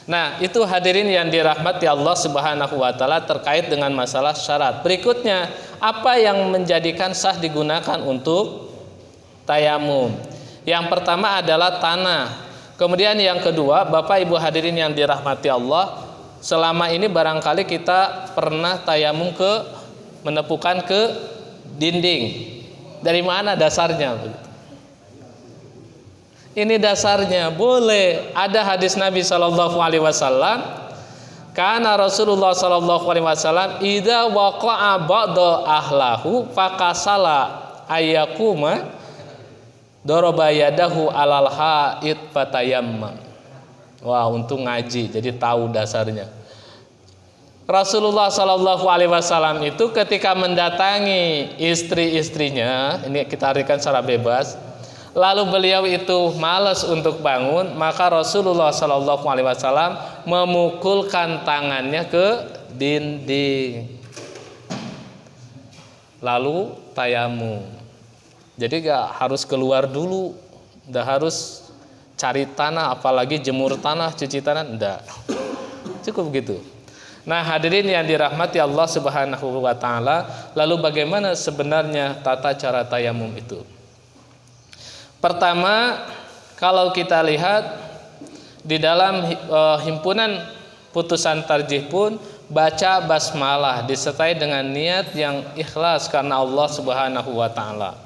Nah, itu hadirin yang dirahmati Allah Subhanahu wa taala terkait dengan masalah syarat. Berikutnya, apa yang menjadikan sah digunakan untuk tayamum? Yang pertama adalah tanah. Kemudian yang kedua, Bapak Ibu hadirin yang dirahmati Allah, selama ini barangkali kita pernah tayamum menepukan ke dinding. Dari mana dasarnya? Ini dasarnya boleh. Ada hadis Nabi SAW, karena Rasulullah SAW idza waqa'a ba'da ahlahu fakasala ayyakuma daraba yadahu alal haid fatayammam. Wah, untung ngaji jadi tahu dasarnya. Rasulullah SAW itu ketika mendatangi istri-istrinya, ini kita artikan secara bebas, lalu beliau itu malas untuk bangun, maka Rasulullah SAW memukulkan tangannya ke dinding, lalu tayamum. Jadi gak harus keluar dulu, gak harus cari tanah, apalagi jemur tanah, cuci tanah, enggak. Cukup gitu. Nah, hadirin yang dirahmati Allah Subhanahu wa taala, lalu bagaimana sebenarnya tata cara tayamum itu? Pertama, kalau kita lihat di dalam himpunan putusan tarjih pun baca basmalah disertai dengan niat yang ikhlas karena Allah Subhanahu wa taala.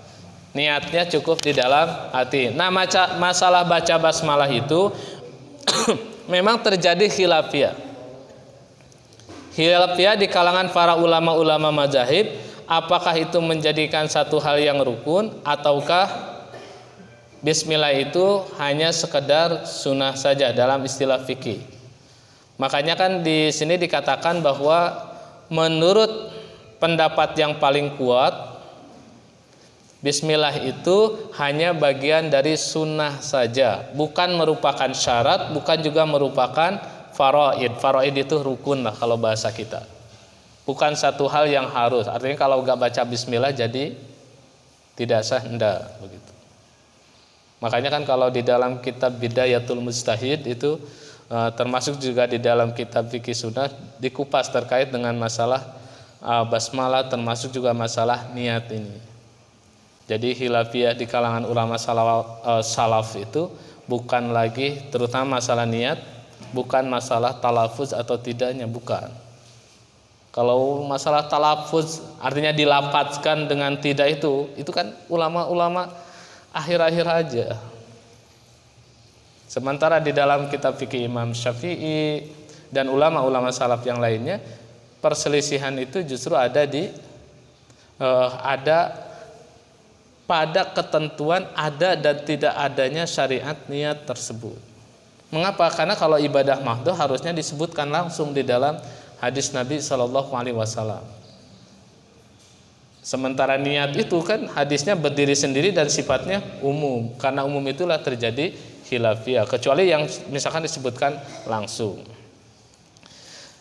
Niatnya cukup di dalam hati. Nah, masalah baca basmalah itu memang terjadi khilafiyah. Khilafiyah di kalangan para ulama-ulama mazhab, apakah itu menjadikan satu hal yang rukun ataukah bismillah itu hanya sekedar sunnah saja dalam istilah fikih. Makanya kan di sini dikatakan bahwa menurut pendapat yang paling kuat, bismillah itu hanya bagian dari sunnah saja, bukan merupakan syarat, bukan juga merupakan faraid. Faraid itu rukun lah kalau bahasa kita. Bukan satu hal yang harus. Artinya kalau nggak baca bismillah jadi tidak sah, enggak begitu. Makanya kan kalau di dalam kitab Bidayatul Mujtahid itu termasuk juga di dalam kitab fikih sunnah dikupas terkait dengan masalah basmalah, termasuk juga masalah niat ini. Jadi khilafiyah di kalangan ulama salaf itu bukan lagi terutama masalah niat, bukan masalah talafuz atau tidaknya, bukan. Kalau masalah talafuz artinya dilapazkan dengan tidak itu kan ulama-ulama akhir-akhir aja. Sementara di dalam kitab fikih Imam Syafi'i dan ulama-ulama salaf yang lainnya, perselisihan itu justru ada pada ketentuan ada dan tidak adanya syariat niat tersebut. Mengapa? Karena kalau ibadah mahdhuf harusnya disebutkan langsung di dalam hadis Nabi Shallallahu Alaihi Wasallam. Sementara niat itu kan hadisnya berdiri sendiri dan sifatnya umum. Karena umum itulah terjadi khilafiyah, kecuali yang misalkan disebutkan langsung.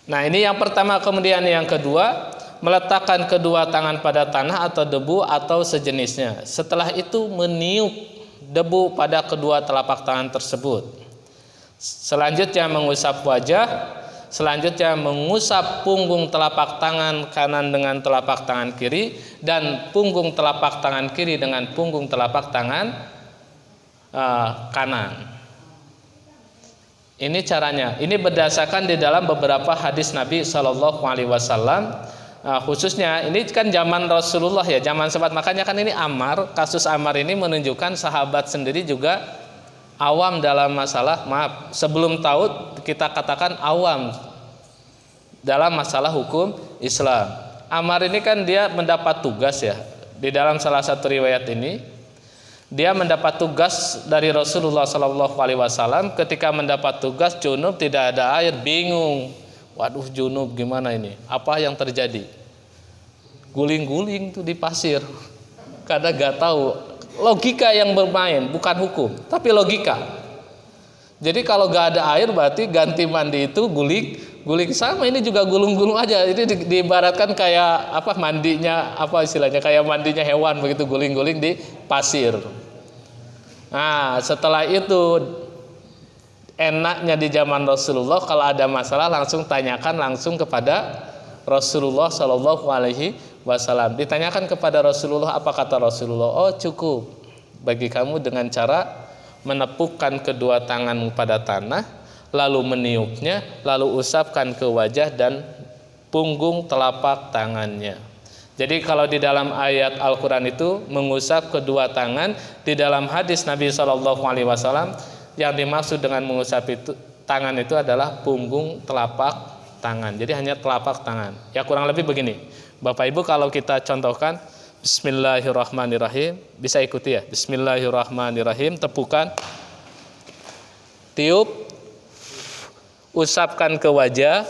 Nah ini yang pertama. Kemudian yang kedua, meletakkan kedua tangan pada tanah atau debu atau sejenisnya. Setelah itu meniup debu pada kedua telapak tangan tersebut. Selanjutnya mengusap wajah. Selanjutnya mengusap punggung telapak tangan kanan dengan telapak tangan kiri, dan punggung telapak tangan kiri dengan punggung telapak tangan kanan. Ini caranya. Ini berdasarkan di dalam beberapa hadis Nabi Shallallahu Alaihi Wasallam. Khususnya ini kan zaman Rasulullah ya, zaman sahabat. Makanya kan ini Ammar, kasus Ammar ini menunjukkan sahabat sendiri juga awam dalam masalah, sebelum tahu kita katakan awam dalam masalah hukum Islam. Ammar ini kan dia mendapat tugas ya, di dalam salah satu riwayat ini dia mendapat tugas dari Rasulullah Shallallahu Alaihi Wasallam. Ketika mendapat tugas junub, tidak ada air, bingung. Waduh, junub gimana ini? Apa yang terjadi? Guling-guling tuh di pasir, karena gak tahu. Logika yang bermain, bukan hukum, tapi logika. Jadi kalau gak ada air berarti ganti mandi itu guling sama. Ini juga gulung-gulung aja. Ini diibaratkan kayak apa, mandinya apa istilahnya, kayak mandinya hewan begitu, guling-guling di pasir. Nah setelah itu enaknya di zaman Rasulullah kalau ada masalah langsung tanyakan langsung kepada Rasulullah Shallallahu Alaihi Wasallam. Ditanyakan kepada Rasulullah, apa kata Rasulullah? Oh cukup bagi kamu dengan cara menepukkan kedua tanganmu pada tanah, lalu meniupnya, lalu usapkan ke wajah dan punggung telapak tangannya. Jadi kalau di dalam ayat Al-Quran itu mengusap kedua tangan, di dalam hadis Nabi Shallallahu Alaihi Wasallam yang dimaksud dengan mengusap itu tangan itu adalah punggung telapak tangan. Jadi hanya telapak tangan. Ya kurang lebih begini. Bapak Ibu kalau kita contohkan, Bismillahirrahmanirrahim, bisa ikuti ya. Bismillahirrahmanirrahim, tepukan, tiup, usapkan ke wajah.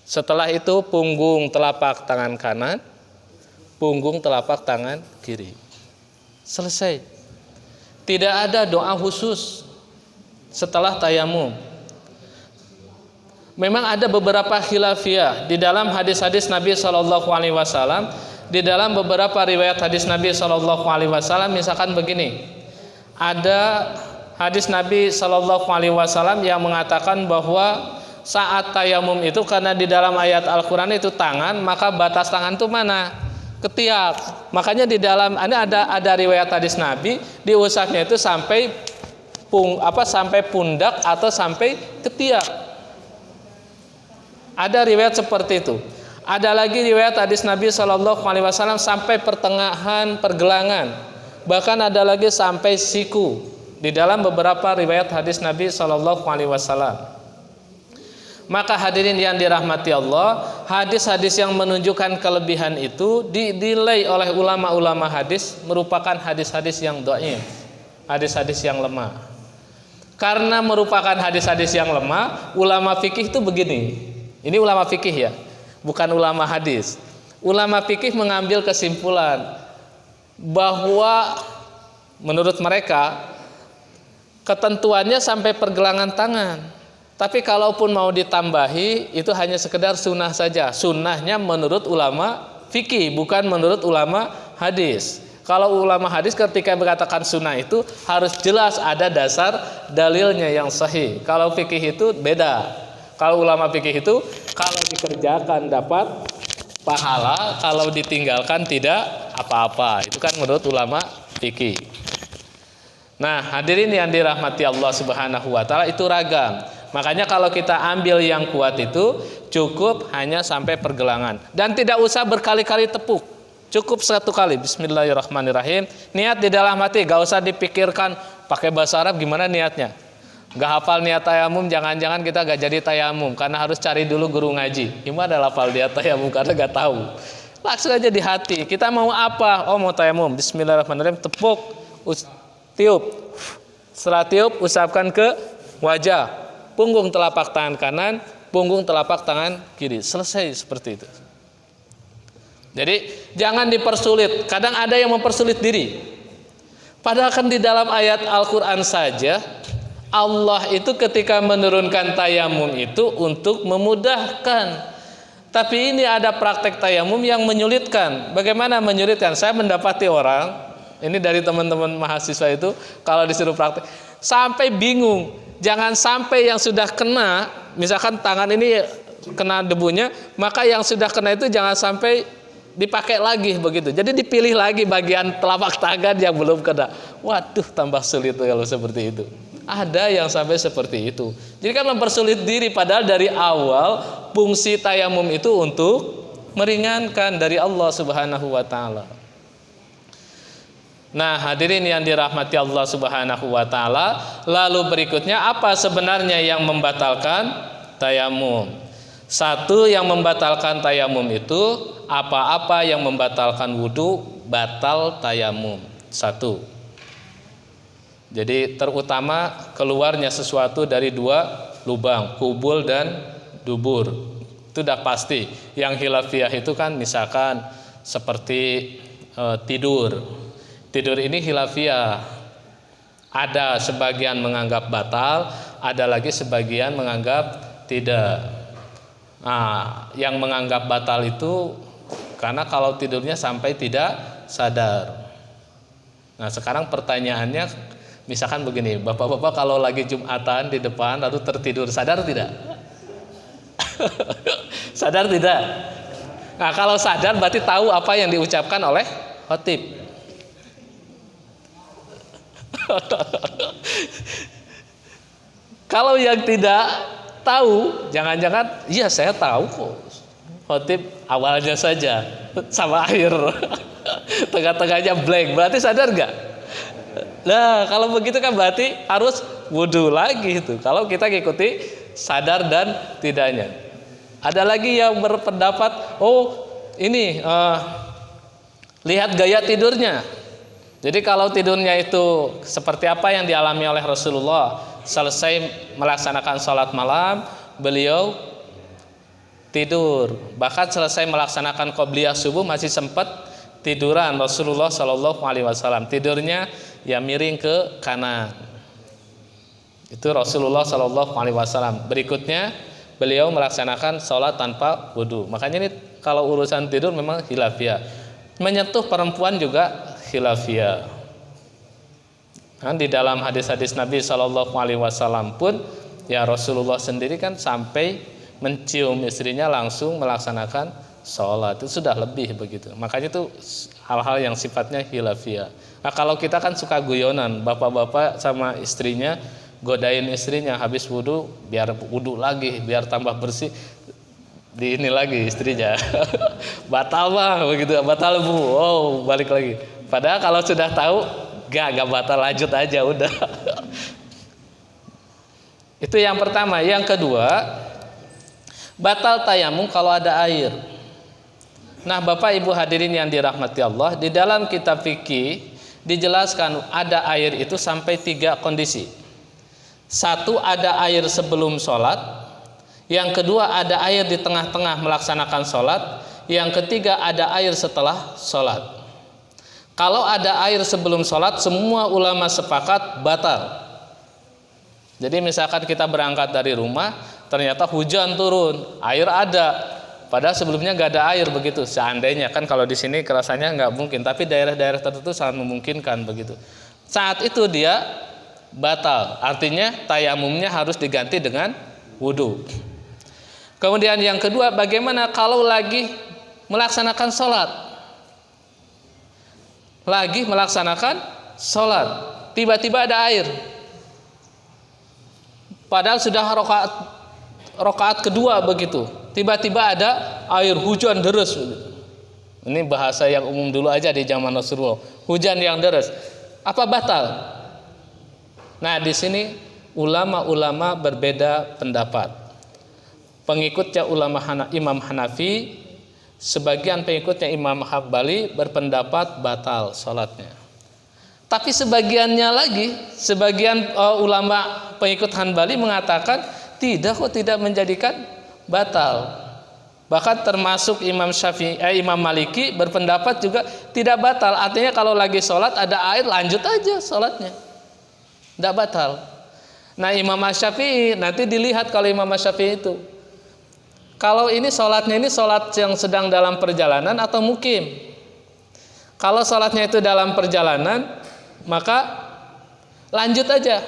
Setelah itu punggung telapak tangan kanan, punggung telapak tangan kiri. Selesai. Tidak ada doa khusus setelah tayamum. Memang ada beberapa khilafiyah di dalam hadis-hadis Nabi Shallallahu Alaihi Wasallam. Di dalam beberapa riwayat hadis Nabi Shallallahu Alaihi Wasallam, misalkan begini, ada hadis Nabi Shallallahu Alaihi Wasallam yang mengatakan bahwa saat tayamum itu, karena di dalam ayat Al-Quran itu tangan, maka batas tangan itu mana? Ketiak. Makanya di dalam ini ada riwayat hadis Nabi diusapnya itu sampai sampai pundak atau sampai ketiak. Ada riwayat seperti itu. Ada lagi riwayat hadis Nabi Shallallahu Alaihi Wasallam sampai pertengahan pergelangan. Bahkan ada lagi sampai siku. Di dalam beberapa riwayat hadis Nabi Shallallahu Alaihi Wasallam. Maka hadirin yang dirahmati Allah, hadis-hadis yang menunjukkan kelebihan itu dinilai oleh ulama-ulama hadis merupakan hadis-hadis yang dhaif, hadis-hadis yang lemah. Karena merupakan hadis-hadis yang lemah, ulama fikih itu begini. Ini ulama fikih ya, bukan ulama hadis. Ulama fikih mengambil kesimpulan bahwa menurut mereka ketentuannya sampai pergelangan tangan. Tapi kalaupun mau ditambahi itu hanya sekedar sunnah saja. Sunnahnya menurut ulama fikih, bukan menurut ulama hadis. Kalau ulama hadis ketika berkatakan sunnah itu harus jelas ada dasar dalilnya yang sahih. Kalau fikih itu beda. Kalau ulama fikih itu kalau dikerjakan dapat pahala, kalau ditinggalkan tidak apa-apa. Itu kan menurut ulama fikih. Nah, hadirin yang dirahmati Allah Subhanahu wa taala, itu ragam. Makanya kalau kita ambil yang kuat itu cukup hanya sampai pergelangan dan tidak usah berkali-kali tepuk. Cukup satu kali. Bismillahirrahmanirrahim. Niat di dalam hati, gak usah dipikirkan pakai bahasa Arab gimana niatnya. Gak hafal niat tayamum, jangan-jangan kita gak jadi tayamum karena harus cari dulu guru ngaji. Gimana hafal niat tayamum karena gak tahu. Langsung aja di hati. Kita mau apa? Oh, mau tayamum. Bismillahirrahmanirrahim. Tepuk, tiup. Setelah tiup, usapkan ke wajah, punggung telapak tangan kanan, punggung telapak tangan kiri. Selesai seperti itu. Jadi jangan dipersulit. Kadang ada yang mempersulit diri. Padahal kan di dalam ayat Al-Quran saja Allah itu ketika menurunkan tayamum itu untuk memudahkan. Tapi ini ada praktek tayamum yang menyulitkan. Bagaimana menyulitkan? Saya mendapati orang, ini dari teman-teman mahasiswa itu, kalau disuruh praktek, sampai bingung. Jangan sampai yang sudah kena, misalkan tangan ini kena debunya, maka yang sudah kena itu jangan sampai dipakai lagi begitu. Jadi dipilih lagi bagian telapak tangan yang belum kena. Waduh, tambah sulit kalau seperti itu. Ada yang sampai seperti itu. Jadi kan mempersulit diri, padahal dari awal fungsi tayamum itu untuk meringankan dari Allah Subhanahu wa taala. Nah, hadirin yang dirahmati Allah Subhanahu wa taala, lalu berikutnya apa sebenarnya yang membatalkan tayamum? Satu, yang membatalkan tayamum itu apa-apa yang membatalkan wudu batal tayamum. Satu. Jadi terutama keluarnya sesuatu dari dua lubang, kubul dan dubur. Itu sudah pasti. Yang khilafiyah itu kan misalkan seperti tidur. Tidur ini khilafiyah. Ada sebagian menganggap batal, ada lagi sebagian menganggap tidak. Nah, yang menganggap batal itu karena kalau tidurnya sampai tidak sadar. Nah, sekarang pertanyaannya, misalkan begini, bapak-bapak kalau lagi Jumatan di depan lalu tertidur, sadar tidak? Sadar tidak? Nah, kalau sadar berarti tahu apa yang diucapkan oleh khotib. Kalau yang tidak tahu, jangan-jangan, iya saya tahu kok, khotib awalnya saja sama akhir, tengah-tengahnya blank, berarti sadar nggak? Nah, kalau begitu kan berarti harus wudhu lagi itu. Kalau kita ngikuti sadar dan tidaknya. Ada lagi yang berpendapat, oh ini lihat gaya tidurnya. Jadi kalau tidurnya itu seperti apa yang dialami oleh Rasulullah, selesai melaksanakan sholat malam, beliau tidur. Bahkan selesai melaksanakan qobliyah subuh masih sempat tiduran Rasulullah Shallallahu Alaihi Wasallam. Tidurnya ya miring ke kanan. Itu Rasulullah Shallallahu Alaihi Wasallam. Berikutnya beliau melaksanakan sholat tanpa wudhu. Makanya ini kalau urusan tidur memang khilafiyah. Menyentuh perempuan juga khilafiyah. Kan di dalam hadis-hadis Nabi Shallallahu Alaihi Wasallam pun ya Rasulullah sendiri kan sampai mencium istrinya langsung melaksanakan sholat, itu sudah lebih begitu. Makanya itu hal-hal yang sifatnya khilafiyah. Nah, kalau kita kan suka guyonan, bapak-bapak sama istrinya godain istrinya habis wudhu, biar wudhu lagi, biar tambah bersih, di ini lagi istrinya batal bang begitu, batal bu, oh balik lagi. Padahal kalau sudah tahu gak batal, lanjut aja udah. Itu yang pertama. Yang kedua, batal tayamum kalau ada air. Nah, Bapak Ibu hadirin yang dirahmati Allah, di dalam kitab fikih dijelaskan ada air itu sampai 3 kondisi. Satu, ada air sebelum sholat. Yang kedua, ada air di tengah-tengah melaksanakan sholat. Yang ketiga, ada air setelah sholat. Kalau ada air sebelum sholat, semua ulama sepakat batal. Jadi misalkan kita berangkat dari rumah, ternyata hujan turun, air ada, padahal sebelumnya nggak ada air begitu. Seandainya kan kalau di sini kerasanya nggak mungkin, tapi daerah-daerah tertentu sangat memungkinkan begitu. Saat itu dia batal, artinya tayamumnya harus diganti dengan wudhu. Kemudian yang kedua, bagaimana kalau lagi melaksanakan sholat? Lagi melaksanakan sholat, tiba-tiba ada air. Padahal sudah rakaat kedua begitu. Tiba-tiba ada air hujan deras. Ini bahasa yang umum dulu aja di zaman Rasulullah. Hujan yang deras. Apa batal? Nah, di sini ulama-ulama berbeda pendapat. Pengikutnya Imam Hanafi, sebagian pengikutnya Imam Hambali berpendapat batal salatnya. Tapi sebagiannya lagi, sebagian ulama pengikut Hambali mengatakan tidak kok, tidak menjadikan batal. Bahkan termasuk Imam Maliki berpendapat juga tidak batal. Artinya kalau lagi sholat ada air, lanjut aja sholatnya, tidak batal. Nah, Imam Syafi'i nanti dilihat kalau Imam Syafi'i itu, kalau ini sholatnya ini sholat yang sedang dalam perjalanan atau mukim. Kalau sholatnya itu dalam perjalanan, maka lanjut aja,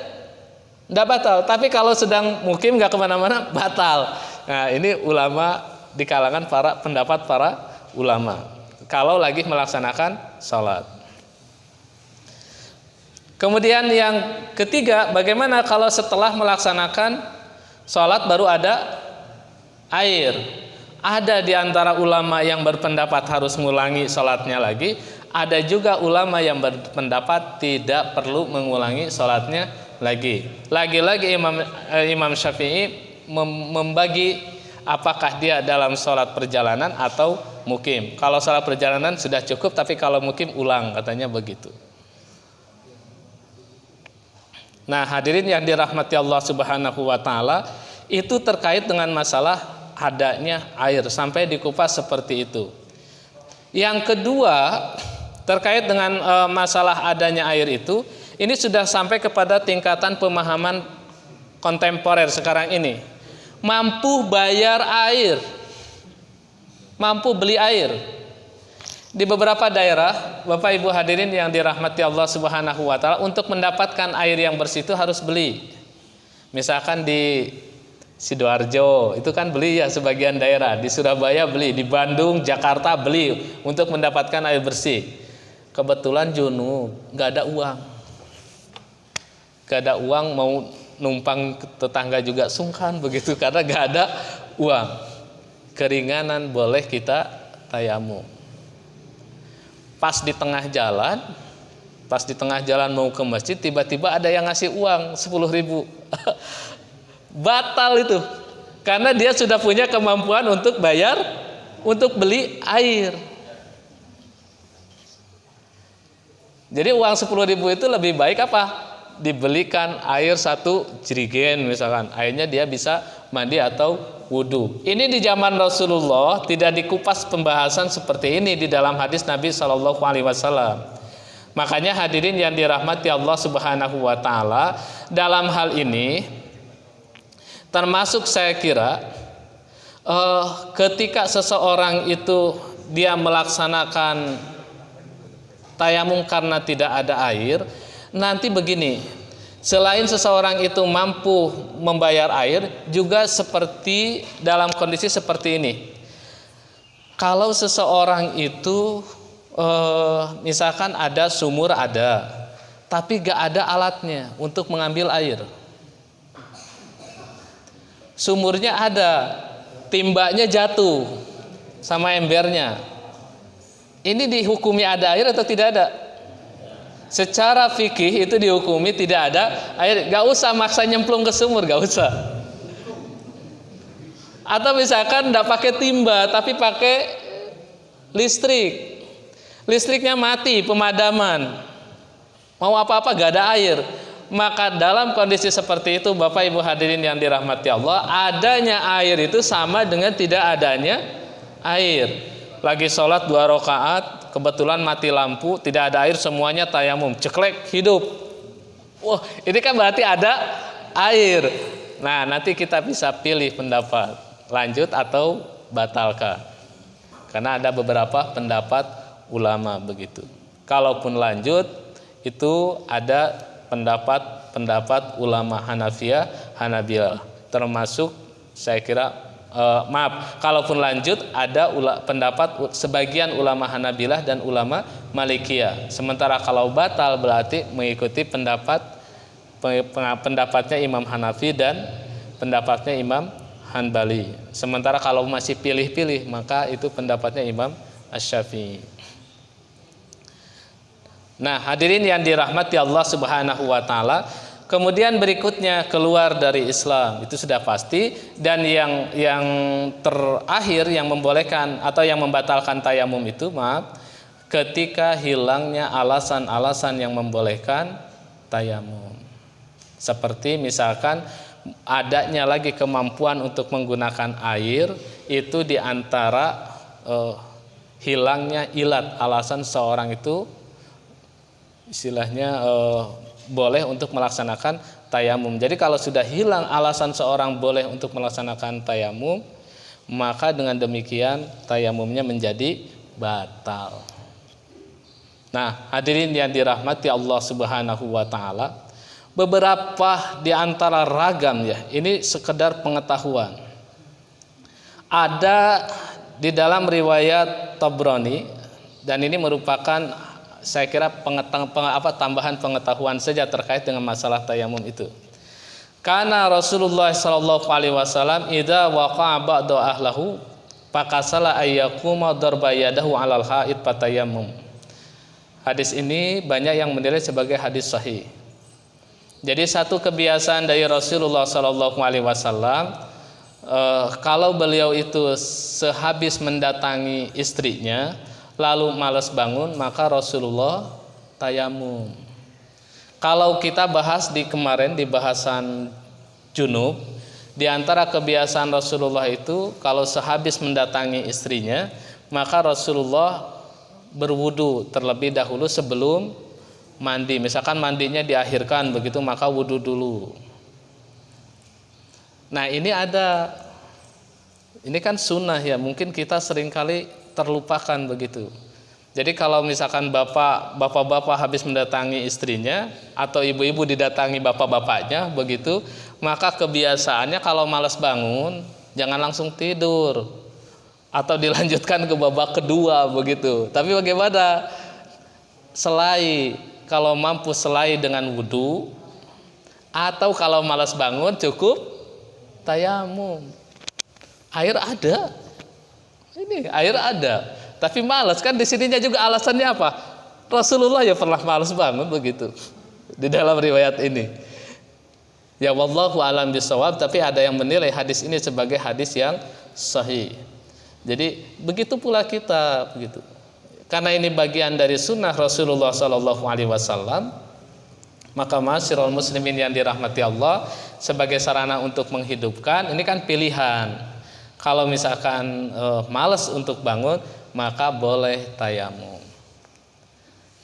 tidak batal. Tapi kalau sedang mukim nggak kemana-mana, batal. Nah, ini ulama di kalangan pendapat para ulama kalau lagi melaksanakan sholat. Kemudian yang ketiga, bagaimana kalau setelah melaksanakan sholat baru ada air? Ada di antara ulama yang berpendapat harus mengulangi sholatnya lagi. Ada juga ulama yang berpendapat tidak perlu mengulangi sholatnya lagi. Lagi-lagi Imam Syafi'i membagi apakah dia dalam sholat perjalanan atau mukim. Kalau sholat perjalanan sudah cukup, tapi kalau mukim ulang, katanya begitu. Nah, hadirin yang dirahmati Allah Subhanahu wa taala, itu terkait dengan masalah adanya air sampai dikupas seperti itu. Yang kedua, terkait dengan masalah adanya air itu, ini sudah sampai kepada tingkatan pemahaman kontemporer sekarang ini. Mampu bayar air, mampu beli air. Di beberapa daerah, Bapak Ibu hadirin yang dirahmati Allah Subhanahu wa taala, untuk mendapatkan air yang bersih itu harus beli. Misalkan di Sidoarjo itu kan beli ya, sebagian daerah. Di Surabaya beli, di Bandung, Jakarta beli untuk mendapatkan air bersih. Kebetulan junub, nggak ada uang. Nggak ada uang, mau numpang tetangga juga sungkan begitu karena nggak ada uang. Keringanan boleh kita tayamum. Pas di tengah jalan mau ke masjid, tiba-tiba ada yang ngasih uang 10.000. Batal itu, karena dia sudah punya kemampuan untuk bayar, untuk beli air. Jadi uang 10.000 itu lebih baik apa? Dibelikan air 1 jerigen misalkan, airnya dia bisa mandi atau wudhu. Ini di zaman Rasulullah tidak dikupas pembahasan seperti ini di dalam hadis Nabi SAW. Makanya hadirin yang dirahmati Allah Subhanahu wa taala, dalam hal ini termasuk saya kira ketika seseorang itu dia melaksanakan tayamum karena tidak ada air, nanti begini, selain seseorang itu mampu membayar air, juga seperti dalam kondisi seperti ini. Kalau seseorang itu misalkan ada sumur ada, tapi gak ada alatnya untuk mengambil air. Sumurnya ada, timbanya jatuh sama embernya. Ini dihukumi ada air atau tidak ada? Secara fikih itu dihukumi tidak ada air. Gak usah maksa nyemplung ke sumur, gak usah. Atau misalkan tidak pakai timba tapi pakai listrik. Listriknya mati, pemadaman. Mau apa-apa gak ada air. Maka dalam kondisi seperti itu, Bapak Ibu hadirin yang dirahmati Allah, adanya air itu sama dengan tidak adanya air. Lagi sholat 2 rakaat, kebetulan mati lampu, tidak ada air, semuanya tayamum, ceklek, hidup. Wah, ini kan berarti ada air. Nah, nanti kita bisa pilih pendapat, lanjut atau batalkan. Karena ada beberapa pendapat ulama begitu. Kalaupun lanjut, itu ada pendapat ulama Hanafiyah, Hanabilah. Termasuk saya kira kalaupun lanjut ada pendapat sebagian ulama Hanabilah dan ulama Malikiyah. Sementara kalau batal berarti mengikuti pendapat pendapatnya Imam Hanafi dan pendapatnya Imam Hanbali. Sementara kalau masih pilih-pilih maka itu pendapatnya Imam Asy-Syafi'i. Nah, hadirin yang dirahmati Allah Subhanahu wa taala, kemudian berikutnya keluar dari Islam itu sudah pasti, dan yang terakhir yang membolehkan atau yang membatalkan tayamum itu ketika hilangnya alasan-alasan yang membolehkan tayamum. Seperti misalkan adanya lagi kemampuan untuk menggunakan air, itu diantara hilangnya ilat, alasan seorang itu istilahnya boleh untuk melaksanakan tayamum. Jadi kalau sudah hilang alasan seorang boleh untuk melaksanakan tayamum, maka dengan demikian tayamumnya menjadi batal. Nah, hadirin yang dirahmati Allah Subhanahu wa taala, beberapa di antara ragam ya, ini sekedar pengetahuan. Ada di dalam riwayat Tabrani, dan ini merupakan saya kira tambahan pengetahuan saja terkait dengan masalah tayamum itu. Karena Rasulullah sallallahu alaihi wasallam idza waqa'a ba'du ahlahu faqasala ayyakuma darba yadahu 'alal haid fatayammum. Hadis ini banyak yang menilai sebagai hadis sahih. Jadi satu kebiasaan dari Rasulullah sallallahu alaihi wasallam, kalau beliau itu sehabis mendatangi istrinya lalu malas bangun, maka Rasulullah tayamum. Kalau kita bahas di kemarin di bahasan junub, di antara kebiasaan Rasulullah itu kalau sehabis mendatangi istrinya, maka Rasulullah berwudu terlebih dahulu sebelum mandi. Misalkan mandinya diakhirkan begitu, maka wudu dulu. Nah, ini kan sunnah ya, mungkin kita seringkali terlupakan begitu. Jadi kalau misalkan bapak-bapak habis mendatangi istrinya atau ibu-ibu didatangi bapak-bapaknya begitu, maka kebiasaannya kalau malas bangun jangan langsung tidur atau dilanjutkan ke babak kedua begitu. Tapi bagaimana? Kalau mampu selai dengan wudu, atau kalau malas bangun cukup tayamum. Air ada. Ini air ada. Tapi malas kan, di sininya juga alasannya apa? Rasulullah ya pernah malas bangun begitu. Di dalam riwayat ini. Ya wallahu alam bisawab, tapi ada yang menilai hadis ini sebagai hadis yang sahih. Jadi begitu pula kita begitu. Karena ini bagian dari sunnah Rasulullah sallallahu alaihi wasallam, maka ma'asyiral muslimin yang dirahmati Allah, sebagai sarana untuk menghidupkan, ini kan pilihan. Kalau misalkan malas untuk bangun, maka boleh tayamum.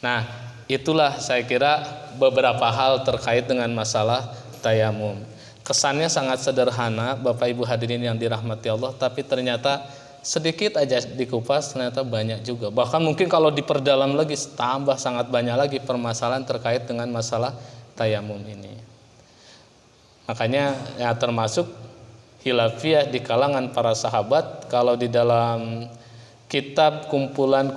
Nah, itulah saya kira beberapa hal terkait dengan masalah tayamum. Kesannya sangat sederhana, Bapak Ibu hadirin yang dirahmati Allah, tapi ternyata sedikit aja dikupas ternyata banyak juga. Bahkan mungkin kalau diperdalam lagi tambah sangat banyak lagi permasalahan terkait dengan masalah tayamum ini. Makanya ya termasuk khilafiyah di kalangan para sahabat. Kalau di dalam kitab kumpulan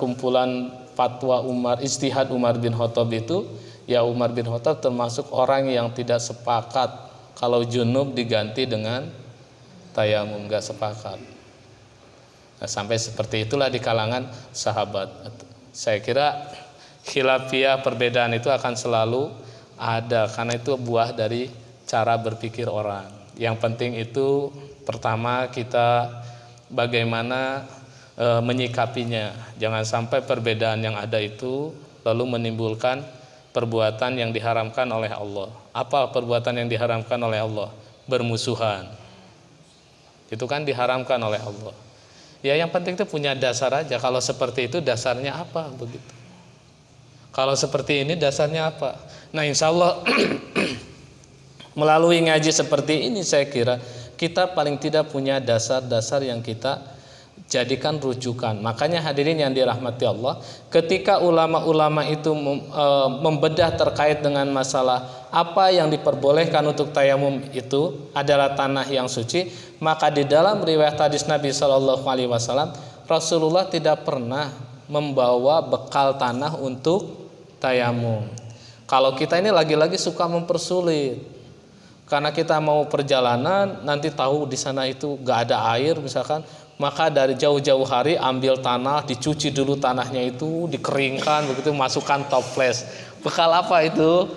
fatwa ijtihad Umar bin Khattab itu, ya Umar bin Khattab termasuk orang yang tidak sepakat kalau junub diganti dengan tayamum, enggak sepakat. Nah, sampai seperti itulah di kalangan sahabat. Saya kira khilafiyah, perbedaan itu akan selalu ada, karena itu buah dari cara berpikir orang. Yang penting itu pertama kita bagaimana menyikapinya. Jangan sampai perbedaan yang ada itu lalu menimbulkan perbuatan yang diharamkan oleh Allah. Apa perbuatan yang diharamkan oleh Allah? Bermusuhan. Itu kan diharamkan oleh Allah. Ya yang penting itu punya dasar aja. Kalau seperti itu dasarnya apa begitu. Kalau seperti ini dasarnya apa. Nah insya Allah melalui ngaji seperti ini saya kira kita paling tidak punya dasar-dasar yang kita jadikan rujukan. Makanya hadirin yang dirahmati Allah, ketika ulama-ulama itu membedah terkait dengan masalah apa yang diperbolehkan untuk tayamum itu adalah tanah yang suci, maka di dalam riwayat hadis Nabi Shallallahu Alaihi Wasallam, Rasulullah tidak pernah membawa bekal tanah untuk tayamum. Kalau kita ini lagi-lagi suka mempersulit, karena kita mau perjalanan, nanti tahu di sana itu gak ada air misalkan, maka dari jauh-jauh hari ambil tanah, dicuci dulu tanahnya itu, dikeringkan, begitu masukkan toples. Bekal apa itu?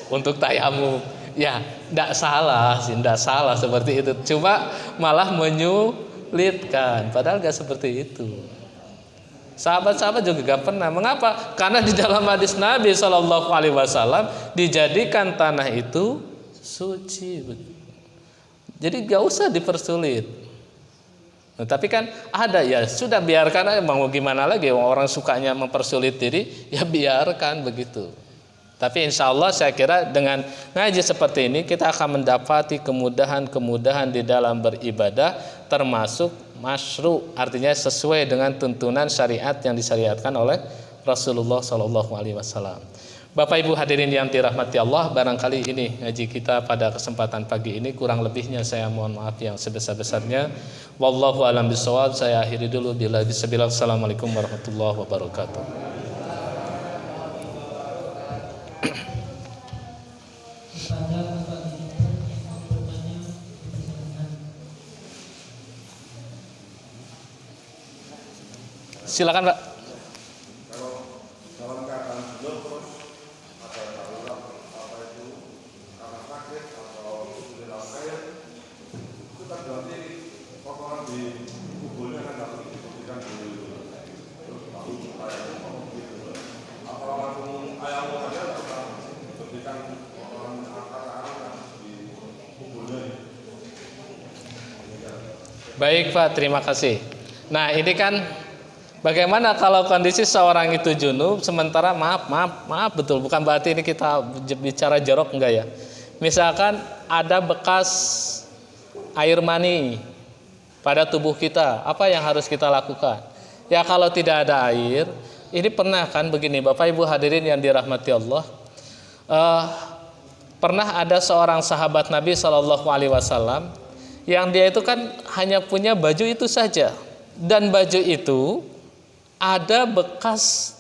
Untuk tayamum. Ya, tidak salah sih, tidak salah seperti itu. Cuma malah menyulitkan. Padahal gak seperti itu. Sahabat-sahabat juga gak pernah. Mengapa? Karena di dalam hadis Nabi SAW dijadikan tanah itu suci. Jadi gak usah dipersulit. Nah, tapi kan ada ya sudah, biarkan aja, mau gimana lagi, orang sukanya mempersulit diri, ya biarkan begitu. Tapi insya Allah saya kira dengan ngaji seperti ini kita akan mendapati kemudahan-kemudahan di dalam beribadah, termasuk masyru', artinya sesuai dengan tuntunan syariat yang disyariatkan oleh Rasulullah SAW. Bapak Ibu hadirin yang dirahmati Allah, barangkali ini ngaji kita pada kesempatan pagi ini, kurang lebihnya saya mohon maaf yang sebesar-besarnya. Wallahu a'lam bishawab. Saya akhiri dulu. Assalamualaikum warahmatullahi wabarakatuh. Silakan Pak. Baik Pak, terima kasih. Nah ini kan bagaimana kalau kondisi seorang itu junub, sementara maaf betul, bukan berarti ini kita bicara jorok, enggak ya. Misalkan ada bekas air mani pada tubuh kita, apa yang harus kita lakukan? Ya kalau tidak ada air, ini pernah kan begini Bapak Ibu hadirin yang dirahmati Allah, pernah ada seorang sahabat Nabi SAW yang dia itu kan hanya punya baju itu saja, dan baju itu ada bekas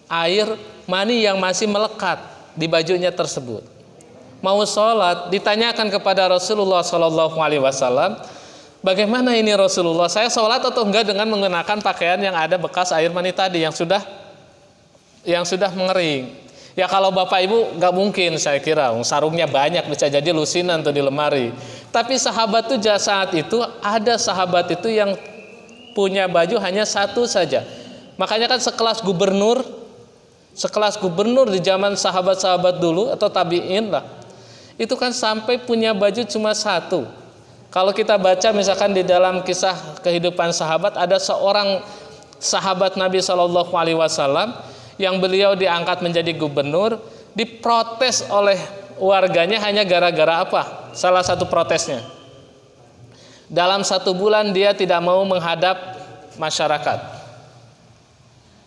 air mani yang masih melekat di bajunya tersebut. Mau sholat ditanyakan kepada Rasulullah SAW, bagaimana ini Rasulullah, saya sholat atau enggak dengan menggunakan pakaian yang ada bekas air mani tadi yang sudah mengering. Ya kalau Bapak Ibu nggak mungkin, saya kira sarungnya banyak, bisa jadi lusinan tuh di lemari. Tapi sahabat itu saat itu ada sahabat itu yang punya baju hanya satu saja. Makanya kan sekelas gubernur di zaman sahabat-sahabat dulu atau tabi'in lah, itu kan sampai punya baju cuma satu. Kalau kita baca misalkan di dalam kisah kehidupan sahabat, ada seorang sahabat Nabi SAW yang beliau diangkat menjadi gubernur, diprotes oleh warganya hanya gara-gara apa? Salah satu protesnya, dalam 1 bulan dia tidak mau menghadap masyarakat.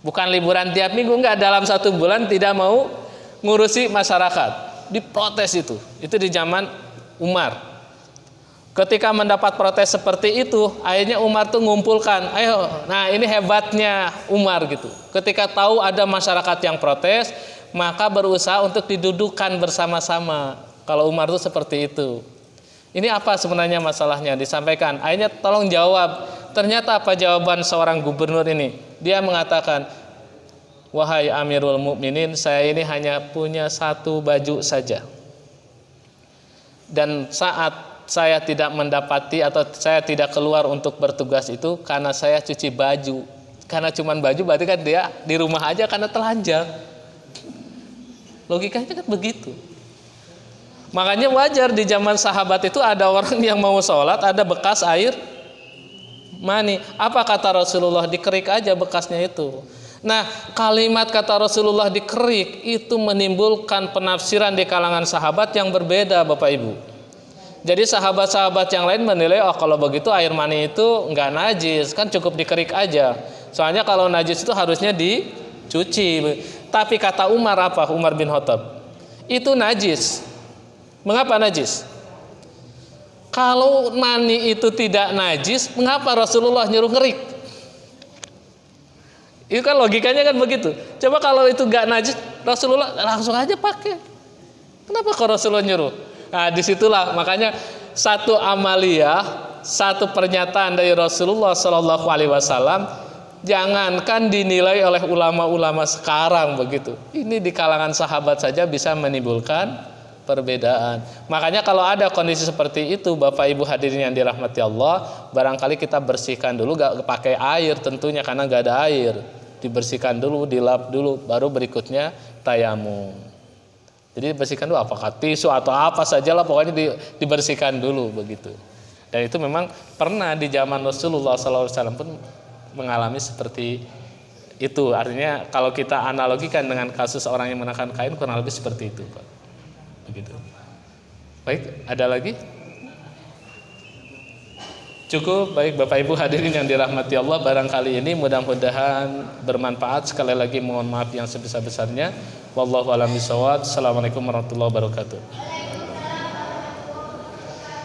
Bukan liburan tiap minggu, enggak, dalam 1 bulan tidak mau ngurusi masyarakat. Diprotes itu di zaman Umar. Ketika mendapat protes seperti itu, akhirnya Umar tuh ngumpulkan, ayo, nah ini hebatnya Umar gitu. Ketika tahu ada masyarakat yang protes, maka berusaha untuk didudukkan bersama-sama. Kalau Umar tuh seperti itu. Ini apa sebenarnya masalahnya? Disampaikan, akhirnya tolong jawab. Ternyata apa jawaban seorang gubernur ini? Dia mengatakan, wahai Amirul Mukminin, saya ini hanya punya satu baju saja. Dan saat saya tidak mendapati atau saya tidak keluar untuk bertugas itu karena saya cuci baju. Karena cuma baju berarti kan dia di rumah aja karena telanjang. Logikanya kan begitu. Makanya wajar di zaman sahabat itu ada orang yang mau sholat ada bekas air mani. Apa kata Rasulullah? Dikerik aja bekasnya itu. Nah, kalimat kata Rasulullah dikerik itu menimbulkan penafsiran di kalangan sahabat yang berbeda Bapak Ibu. Jadi sahabat-sahabat yang lain menilai, oh kalau begitu air mani itu enggak najis, kan cukup dikerik aja. Soalnya kalau najis itu harusnya dicuci. Tapi kata Umar apa? Umar bin Khattab, itu najis. Mengapa najis? Kalau mani itu tidak najis, mengapa Rasulullah nyuruh ngerik? Itu kan logikanya kan begitu. Coba kalau itu nggak najis, Rasulullah langsung aja pakai. Kenapa kok Rasulullah nyuruh? Nah, disitulah makanya satu amaliyah, satu pernyataan dari Rasulullah Shallallahu Alaihi Wasallam, jangankan dinilai oleh ulama-ulama sekarang begitu. Ini di kalangan sahabat saja bisa menimbulkan perbedaan. Makanya kalau ada kondisi seperti itu, Bapak Ibu hadirin yang dirahmati Allah, barangkali kita bersihkan dulu, gak pakai air tentunya karena gak ada air. Dibersihkan dulu, dilap dulu, baru berikutnya tayamum. Jadi dibersihkan dulu apakah tisu atau apa sajalah, pokoknya dibersihkan dulu begitu. Dan itu memang pernah di zaman Rasulullah SAW pun mengalami seperti itu. Artinya kalau kita analogikan dengan kasus orang yang mengenakan kain, kurang lebih seperti itu, Pak. Begitu. Baik, ada lagi? Cukup. Baik Bapak Ibu hadirin yang dirahmati Allah, barangkali ini mudah-mudahan bermanfaat. Sekali lagi mohon maaf yang sebesar-besarnya. Wallahu a'lam bishawab. Assalamualaikum warahmatullahi wabarakatuh.